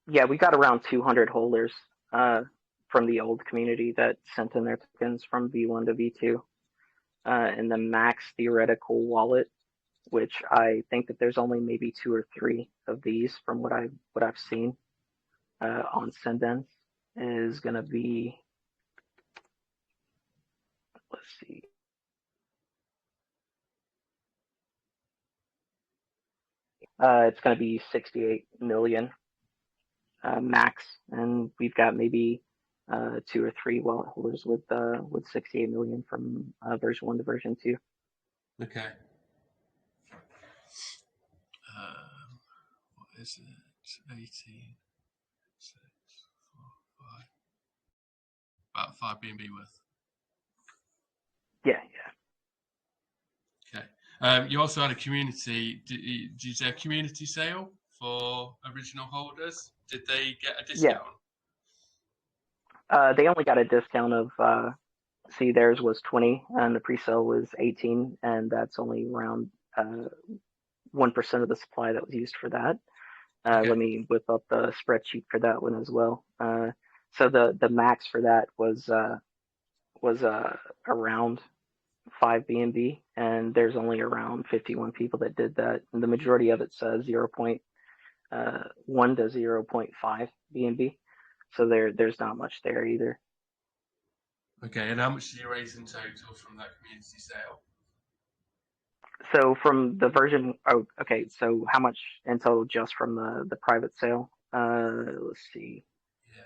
we got around 200 holders from the old community that sent in their tokens from V1 to V2. And the max theoretical wallet, which I think that there's only maybe 2 or 3 of these from what I've seen on Sendens, is going to be, let's see. It's going to be 68 million max, and we've got maybe 2 or 3 wallet holders with 68 million from version 1 to version 2. Okay. What is it? 18, 6, 4, 5. About 5 BNB worth. Yeah. Okay. You also had a community. Did you say a community sale for original holders? Did they get a discount? Yeah. They only got a discount of theirs was 20 and the pre-sale was 18, and that's only around 1% of the supply that was used for that. Okay. Let me whip up the spreadsheet for that one as well. So the max for that was around 5 BNB, and there's only around 51 people that did that. And the majority of it says 0.1 to 0.5 BNB. So there's not much there either. Okay, and how much did you raise in total from that community sale? So from the version, so how much in total just from the private sale? Let's see. Yeah.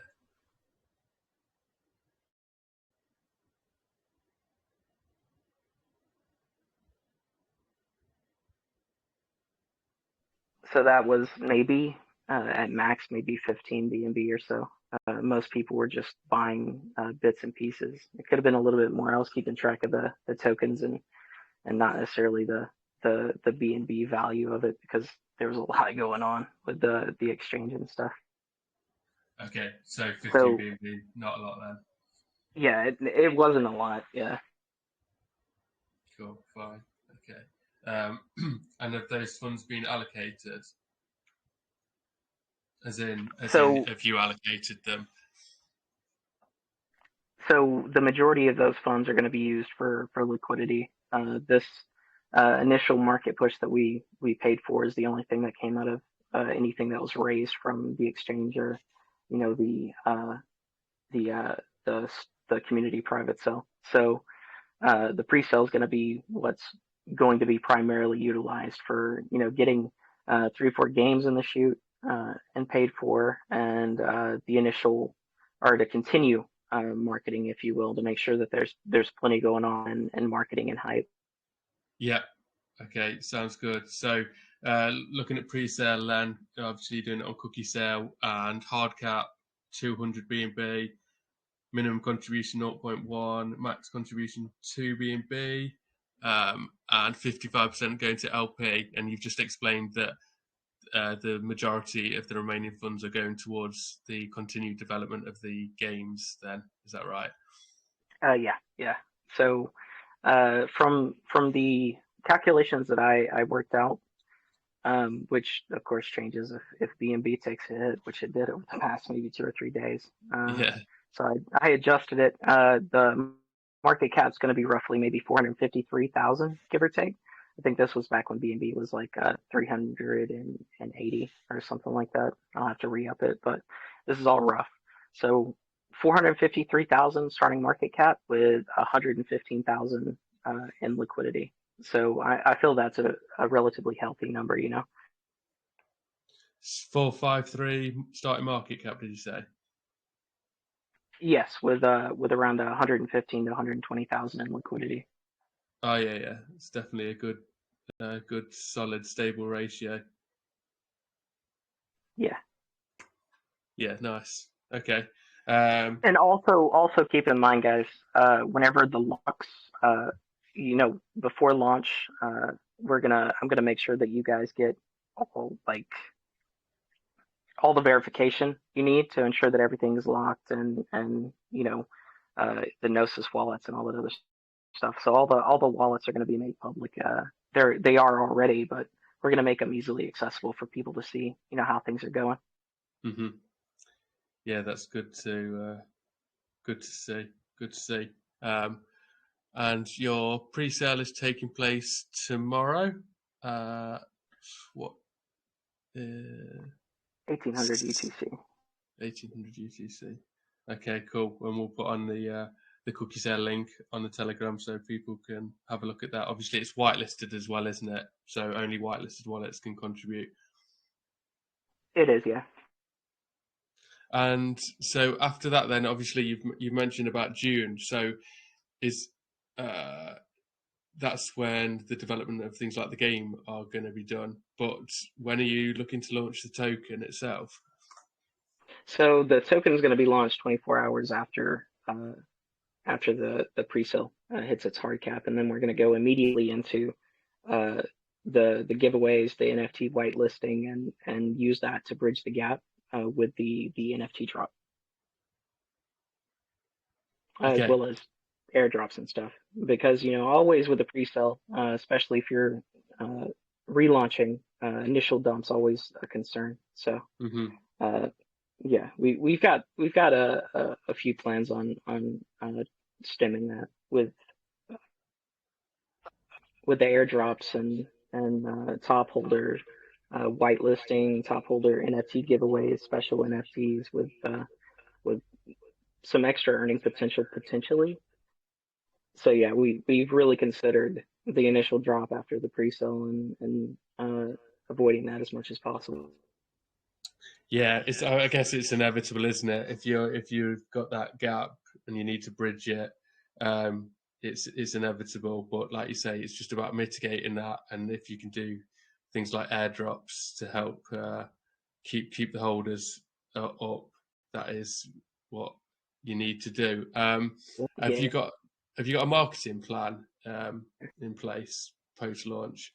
So that was maybe at max maybe 15 BNB or so. Most people were just buying bits and pieces. It could have been a little bit more. I was keeping track of the tokens and not necessarily the BNB value of it, because there was a lot going on with the exchange and stuff. Okay, so 50 BNB, not a lot then. Yeah, it wasn't a lot. Yeah. Cool, fine. Okay. And have those funds been allocated? As in, have you allocated them? So the majority of those funds are going to be used for liquidity. This initial market push that we paid for is the only thing that came out of anything that was raised from the exchange or, the community private sale. So the pre-sale is going to be what's going to be primarily utilized for, getting 3 or 4 games in the chute and paid for, and the initial, or to continue marketing, if you will, to make sure that there's plenty going on and marketing and hype. Yeah. Okay, sounds good. So looking at pre-sale then, obviously doing it on cookie sale and hard cap, 200 BNB. minimum contribution 0.1, max contribution 2 BNB, and 55% going to LP. And you've just explained that the majority of the remaining funds are going towards the continued development of the games. Then is that right? Yeah. So from the calculations that I worked out, which of course changes if BNB takes a hit, which it did over the past maybe 2 or 3 days. Yeah. So I adjusted it. The market cap's going to be roughly maybe 453,000, give or take. I think this was back when BNB was like 380 or something like that. I'll have to re-up it, but this is all rough. So 453,000 starting market cap with 115,000 in liquidity. So I feel that's a relatively healthy number, you know. 453 starting market cap, did you say? Yes, with around 115 to 120,000 in liquidity. Oh yeah. It's definitely a good, solid, stable ratio. Yeah. Yeah, nice. Okay. And also keep in mind, guys, whenever the locks, before launch, I'm gonna make sure that you guys get all the verification you need to ensure that everything is locked and the Gnosis wallets and all that other stuff. So all the wallets are going to be made public. They are already, but we're going to make them easily accessible for people to see, how things are going. Mm-hmm. Yeah, that's good to see. Good to see. And your pre-sale is taking place tomorrow. What? 1800 UTC. 1800 UTC. Okay, cool. And we'll put on the cookie sale link on the Telegram so people can have a look at that. Obviously, it's whitelisted as well, isn't it? So only whitelisted wallets can contribute. It is, yeah. And so after that, then obviously you've mentioned about June. So is that's when the development of things like the game are going to be done. But when are you looking to launch the token itself? So the token is going to be launched 24 hours after the pre-sale hits its hard cap, and then we're going to go immediately into the giveaways, the NFT whitelisting, and use that to bridge the gap with the NFT drop, as well as airdrops and stuff. Because always with the pre-sale, especially if you're relaunching, initial dumps always a concern. So. Yeah, we've got a few plans on stemming that with the airdrops and top holder whitelisting, top holder NFT giveaways, special NFTs with some extra earning potential potentially. So yeah, we've really considered the initial drop after the pre-sale and avoiding that as much as possible. Yeah, I guess it's inevitable, isn't it? If you've got that gap and you need to bridge it, it's inevitable. But like you say, it's just about mitigating that. And if you can do things like airdrops to help keep the holders up, that is what you need to do. Have you got a marketing plan in place post launch?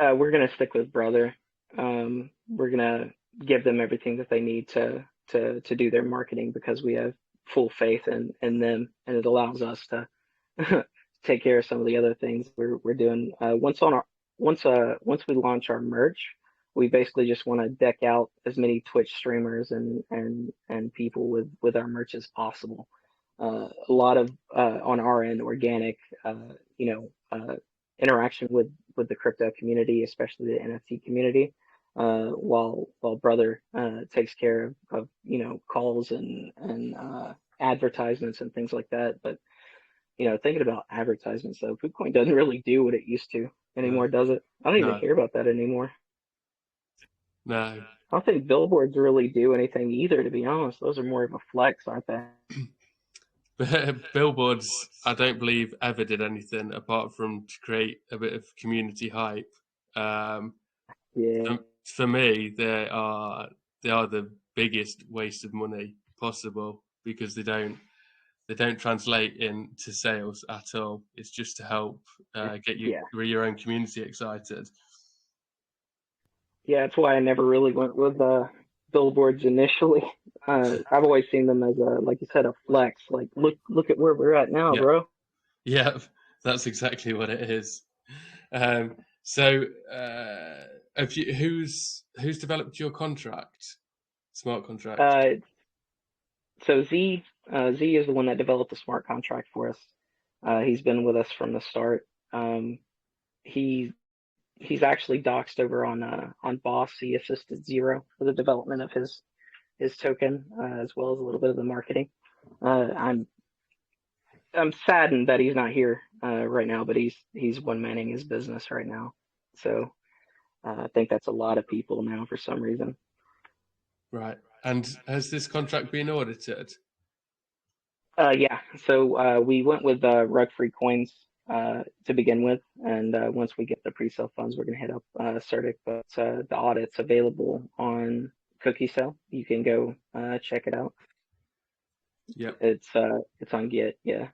We're gonna stick with Brother. We're gonna give them everything that they need to do their marketing because we have full faith in them, and it allows us to take care of some of the other things we're doing. Once we launch our merch, we basically just want to deck out as many Twitch streamers and people with our merch as possible. A lot of on our end organic, interaction with the crypto community, especially the NFT community, while Brother takes care of calls and advertisements and things like that. But thinking about advertisements though, KuCoin doesn't really do what it used to anymore, does it? I don't even hear about that anymore. No. I don't think billboards really do anything either, to be honest. Those are more of a flex, aren't they? Billboards, I don't believe ever did anything apart from to create a bit of community hype. Yeah. For me, they are the biggest waste of money possible, because they don't translate into sales at all. It's just to help get your own community excited. Yeah, that's why I never really went with billboards initially. I've always seen them as a, like you said, a flex. Like, look at where we're at now, bro. Yeah, that's exactly what it is. So, who's developed your contract, smart contract? So Z is the one that developed the smart contract for us. He's been with us from the start. He's actually doxed over on Boss. He assisted Zero for the development of his token, as well as a little bit of the marketing. I'm saddened that he's not here right now, but he's one manning his business right now. So I think that's a lot of people now for some reason. Right. And has this contract been audited? Yeah. So we went with rug-free coins to begin with, and once we get the pre-sale funds, we're gonna hit up Certic. But the audit's available on Cookie Cell. You can go check it out. Yep. It's on Git. Yeah.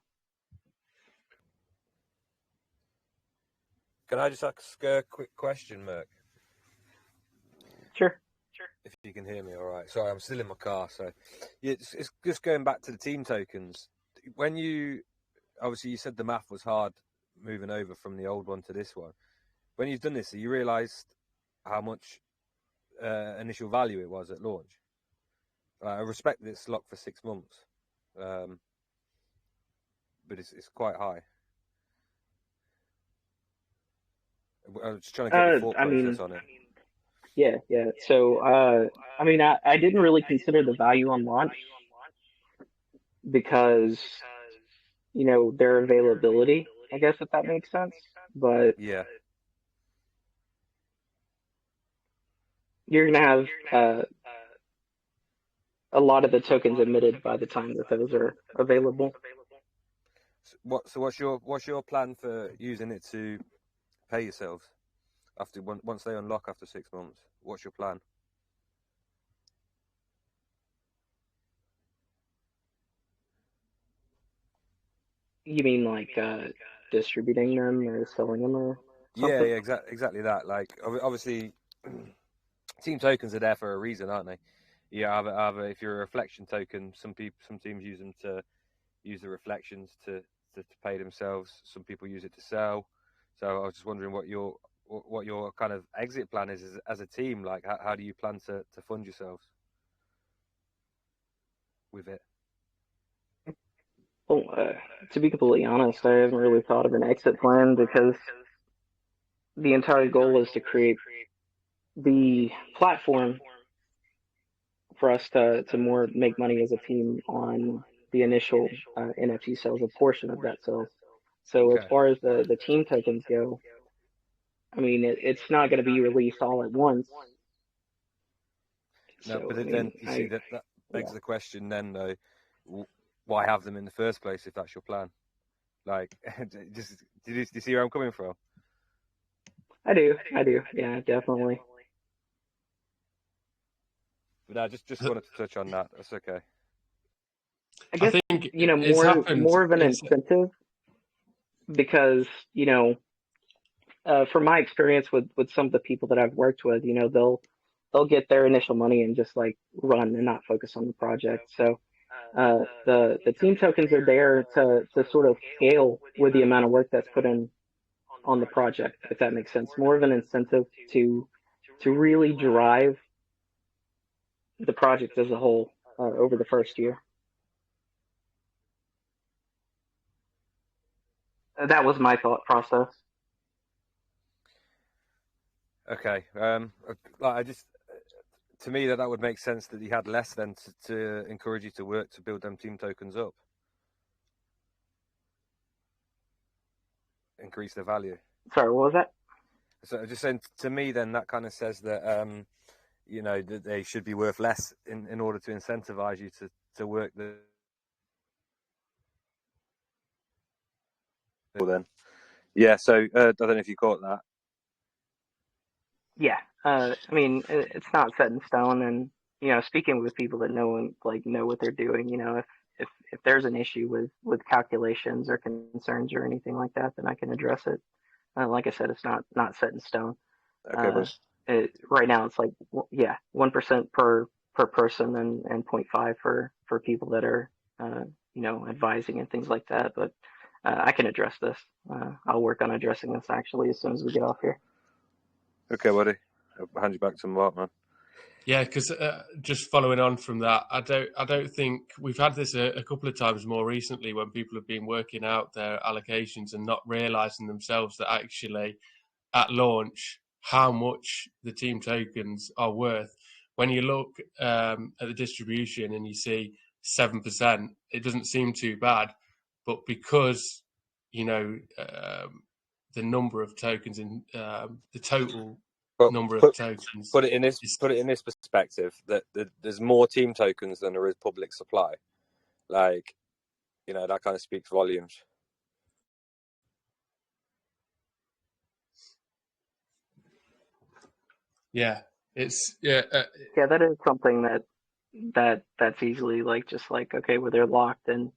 Can I just ask a quick question, Merc? Sure. If you can hear me, all right. Sorry, I'm still in my car, so it's just going back to the team tokens. When you obviously you said the math was hard moving over from the old one to this one. When you've done this, you realised how much initial value it was at launch. I respect that it's locked for 6 months, but it's quite high. I was just trying to get the thought process on it. Yeah. So, I didn't really consider the value on launch because, their availability, I guess, if that makes sense. But yeah, you're going to have a lot of the tokens emitted by the time that those are available. So what's your plan for using it to pay yourselves once they unlock after 6 months? What's your plan? You mean like distributing them or selling them or something? Yeah, exactly that. Like obviously, team tokens are there for a reason, aren't they? Yeah, either if you're a reflection token, some teams use them to use the reflections to pay themselves. Some people use it to sell. So I was just wondering what your kind of exit plan is as a team. Like, how do you plan to fund yourselves with it? Well, to be completely honest, I haven't really thought of an exit plan because the entire goal is to create the platform for us to more make money as a team on the initial NFT sales, a portion of that sales. So as far as the team tokens go, it's not going to be released all at once. No, but then you see that begs the question then, though, why have them in the first place if that's your plan? Like, do you see where I'm coming from? I do. Yeah, definitely. But I just wanted to touch on that. That's okay. I guess, I think more of an incentive because, from my experience with some of the people that I've worked with, they'll get their initial money and just like run and not focus on the project. So the team tokens are there to sort of scale with the amount of work that's put in on the project, if that makes sense. More of an incentive to really drive the project as a whole over the first year. That was my thought process. Okay. To me, that would make sense that you had less then to encourage you to work to build them team tokens up, increase their value. Sorry, what was that? So just saying, to me, then that kind of says that that they should be worth less in order to incentivize you to work the. Well then, yeah. So I don't know if you caught that. Yeah, it's not set in stone, and speaking with people that know what they're doing, if there's an issue with calculations or concerns or anything like that, then I can address it. Like I said, it's not set in stone. Okay, Uh, but right now, it's like, yeah, 1% per person, and 0.5 for people that are advising and things like that. But I can address this. I'll work on addressing this actually as soon as we get off here. okay, buddy. I'll hand you back to Mark, man. Yeah, because just following on from that, I don't think we've had this a couple of times more recently when people have been working out their allocations and not realizing themselves that actually at launch how much the team tokens are worth. When you look at the distribution and you see 7%, it doesn't seem too bad, but because the number of tokens in the total number of tokens. Put it in this perspective that there's more team tokens than there is public supply. Like, that kind of speaks volumes. Yeah, it's that is something that's easily okay, where they're locked and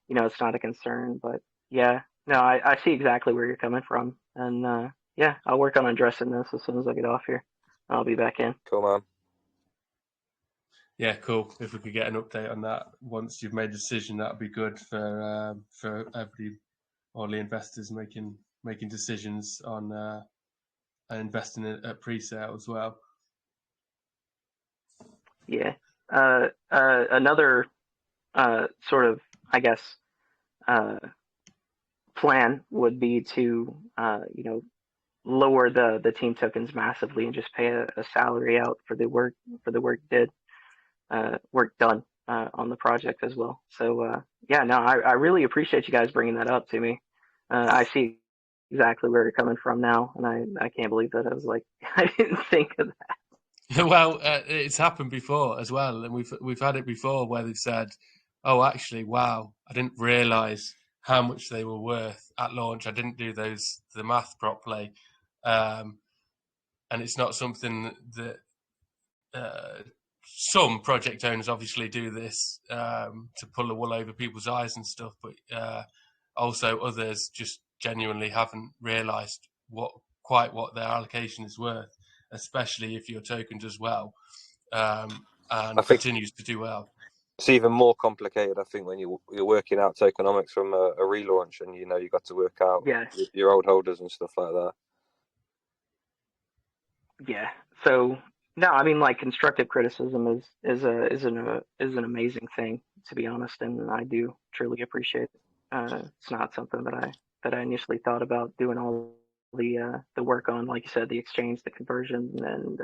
it's not a concern. But yeah, no, I see exactly where you're coming from, and yeah, I'll work on addressing this as soon as I get off here. I'll be back in. Cool, man. Yeah, cool. If we could get an update on that once you've made a decision, that'd be good for everybody, all the investors making decisions on investing at pre-sale as well. Yeah. Another sort of, I guess, plan would be to lower the team tokens massively and just pay a salary out for the work done on the project as well. So yeah, no, I really appreciate you guys bringing that up to me. I see exactly where you're coming from now, and I can't believe that I was like I didn't think of that. Well, it's happened before as well, and we've had it before where they've said, "Oh, actually, wow, I didn't realise how much they were worth at launch. I didn't do the math properly," and it's not something that some project owners obviously do this to pull the wool over people's eyes and stuff, but also others just genuinely haven't realised quite what their allocation is worth, especially if your token does well and continues to do well. It's even more complicated, I think, when you're working out tokenomics from a relaunch, and you got to work out your old holders and stuff like that. Yeah. So no, I mean, like, constructive criticism is an amazing thing, to be honest, and I do truly appreciate it. It's not something that I initially thought about doing all the work on, like you said, the exchange, the conversion, and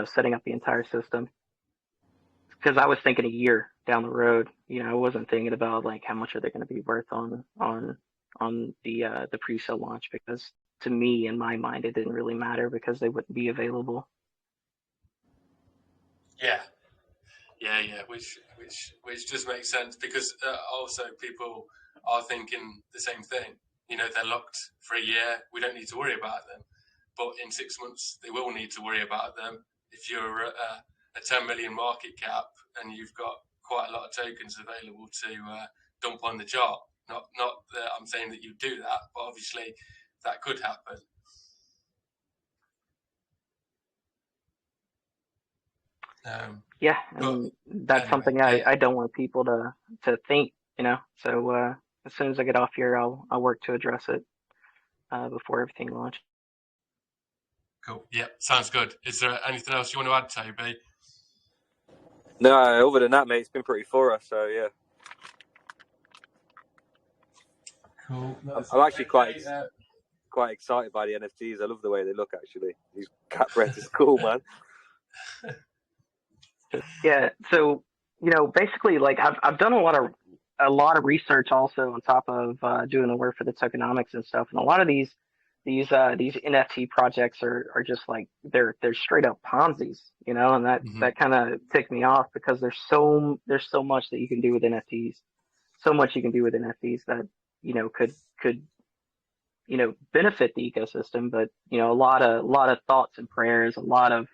setting up the entire system. Because I was thinking a year down the road. I wasn't thinking about like how much are they going to be worth on the pre-sale launch, because to me, in my mind, it didn't really matter because they wouldn't be available. Yeah, which just makes sense, because also people are thinking the same thing. They're locked for a year. We don't need to worry about them, but in 6 months they will need to worry about them. If you're a 10 million market cap and you've got quite a lot of tokens available to dump on the chart, not that I'm saying that you do that, but obviously that could happen. Yeah, and that's something I don't want people to think, So as soon as I get off here, I'll work to address it before everything launches. Cool. Yeah, sounds good. Is there anything else you want to add, Toby? No, other than that, mate, it's been pretty thorough. So yeah. Cool. I'm actually quite excited by the NFTs. I love the way they look. Actually, these cat breads is cool, man. Yeah. So basically, like, I've done a lot of research also on top of doing the work for the tokenomics and stuff, and a lot of these NFT projects are just like they're straight up Ponzi's, and that kind of ticked me off, because there's so much that you can do with NFTs, that could benefit the ecosystem, but a lot of thoughts and prayers, a lot of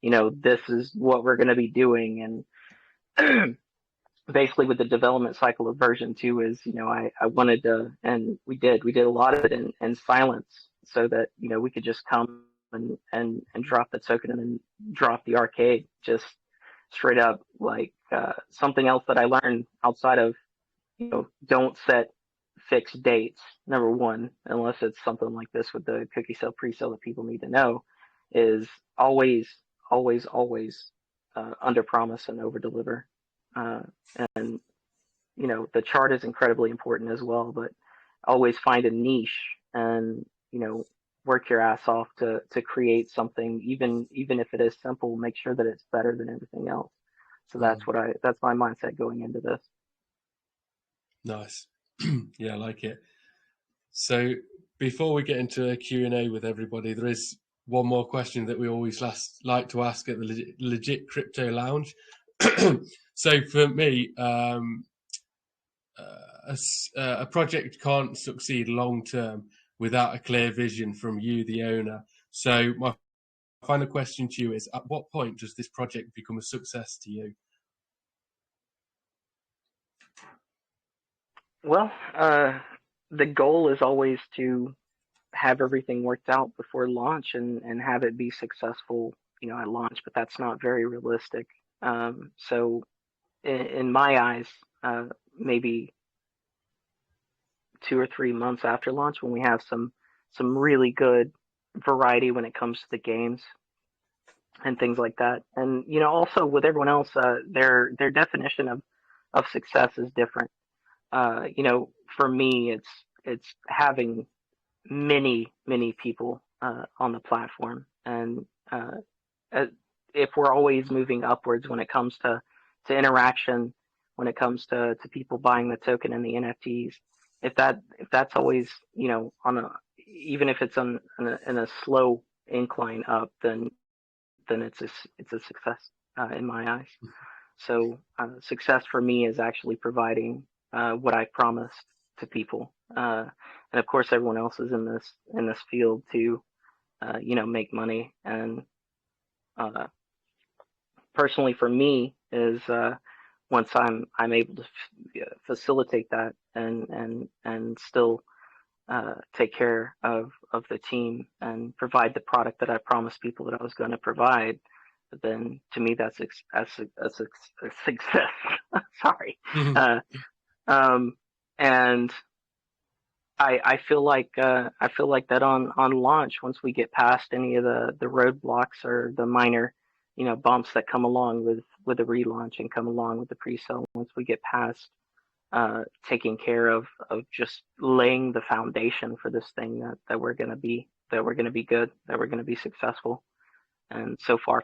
this is what we're going to be doing. And basically with the development cycle of version 2 is, I wanted to, and we did a lot of it in silence, so that, we could just come and drop the token and then drop the arcade, just straight up, like, something else that I learned outside of, don't set fixed dates, number one, unless it's something like this with the cookie sale pre-sale that people need to know, is always, always, always, under promise and over deliver. And the chart is incredibly important as well, but always find a niche and, work your ass off to create something, even if it is simple. Make sure that it's better than everything else. So that's my mindset going into this. Nice. Yeah, I like it. So before we get into a Q&A with everybody, there is one more question that we always like to ask at the Legit Crypto Lounge. So for me, a project can't succeed long term without a clear vision from you, the owner. So my final question to you is, at what point does this project become a success to you? Well, the goal is always to have everything worked out before launch and have it be successful, at launch, but that's not very realistic. So in my eyes, maybe 2 or 3 months after launch, when we have some really good variety when it comes to the games and things like that. And also with everyone else, their definition of success is different. For me, it's having many people on the platform, and if we're always moving upwards when it comes to interaction, when it comes to people buying the token and the NFTs, if that's always, on a, even if it's in a slow incline up, then it's a success, in my eyes. So success for me is actually providing what I promised to people, and of course everyone else is in this field to make money. And personally for me is, once I'm able to facilitate that and still take care of the team and provide the product that I promised people that I was going to provide, then to me that's a success. Sorry. And I feel like that on launch, once we get past any of the roadblocks or the minor bumps that come along with the relaunch and come along with the pre-sale, once we get past taking care of just laying the foundation for this thing, that we're going to be good, that we're going to be successful. And so far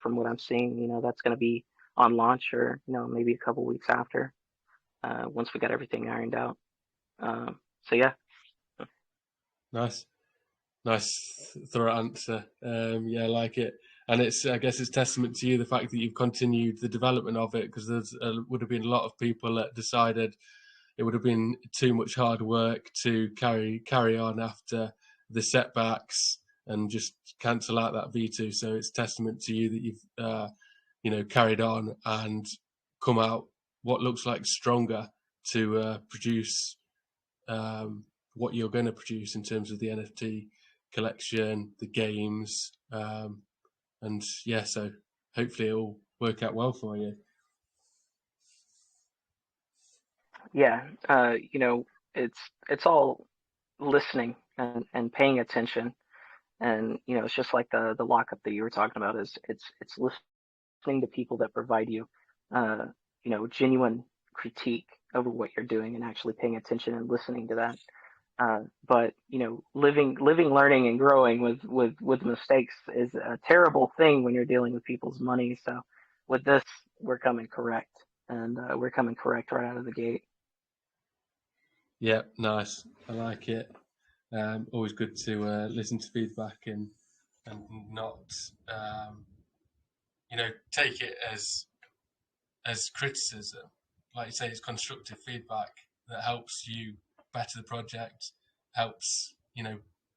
from what I'm seeing, that's going to be on launch, or maybe a couple weeks after, once we got everything ironed out. So yeah. Nice thorough answer. Yeah, I like it. And I guess it's testament to you, the fact that you've continued the development of it, because there would have been a lot of people that decided it would have been too much hard work to carry on after the setbacks and just cancel out that V2. So it's testament to you that you've carried on and come out what looks like stronger to produce what you're going to produce in terms of the NFT collection, the games, and yeah, so hopefully it'll work out well for you. Yeah, it's all listening and paying attention, and it's just like the lockup that you were talking about. Is it's listening to people that provide you genuine critique over what you're doing, and actually paying attention and listening to that. But living, learning, and growing with mistakes is a terrible thing when you're dealing with people's money. So with this, we're coming correct, and we're coming correct right out of the gate. Yeah, nice. I like it. Always good to listen to feedback and not take it as criticism. Like you say, it's constructive feedback that helps you better the project, helps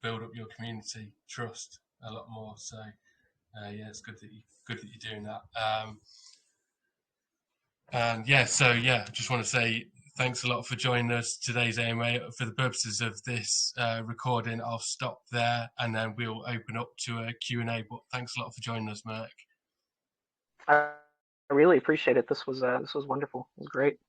build up your community trust a lot more. So Yeah, it's good that you're doing that. And yeah, so yeah, just want to say thanks a lot for joining us today's AMA. For the purposes of this recording, I'll stop there and then we'll open up to a Q&A. But thanks a lot for joining us, Mark. I really appreciate it. This was wonderful. It was great.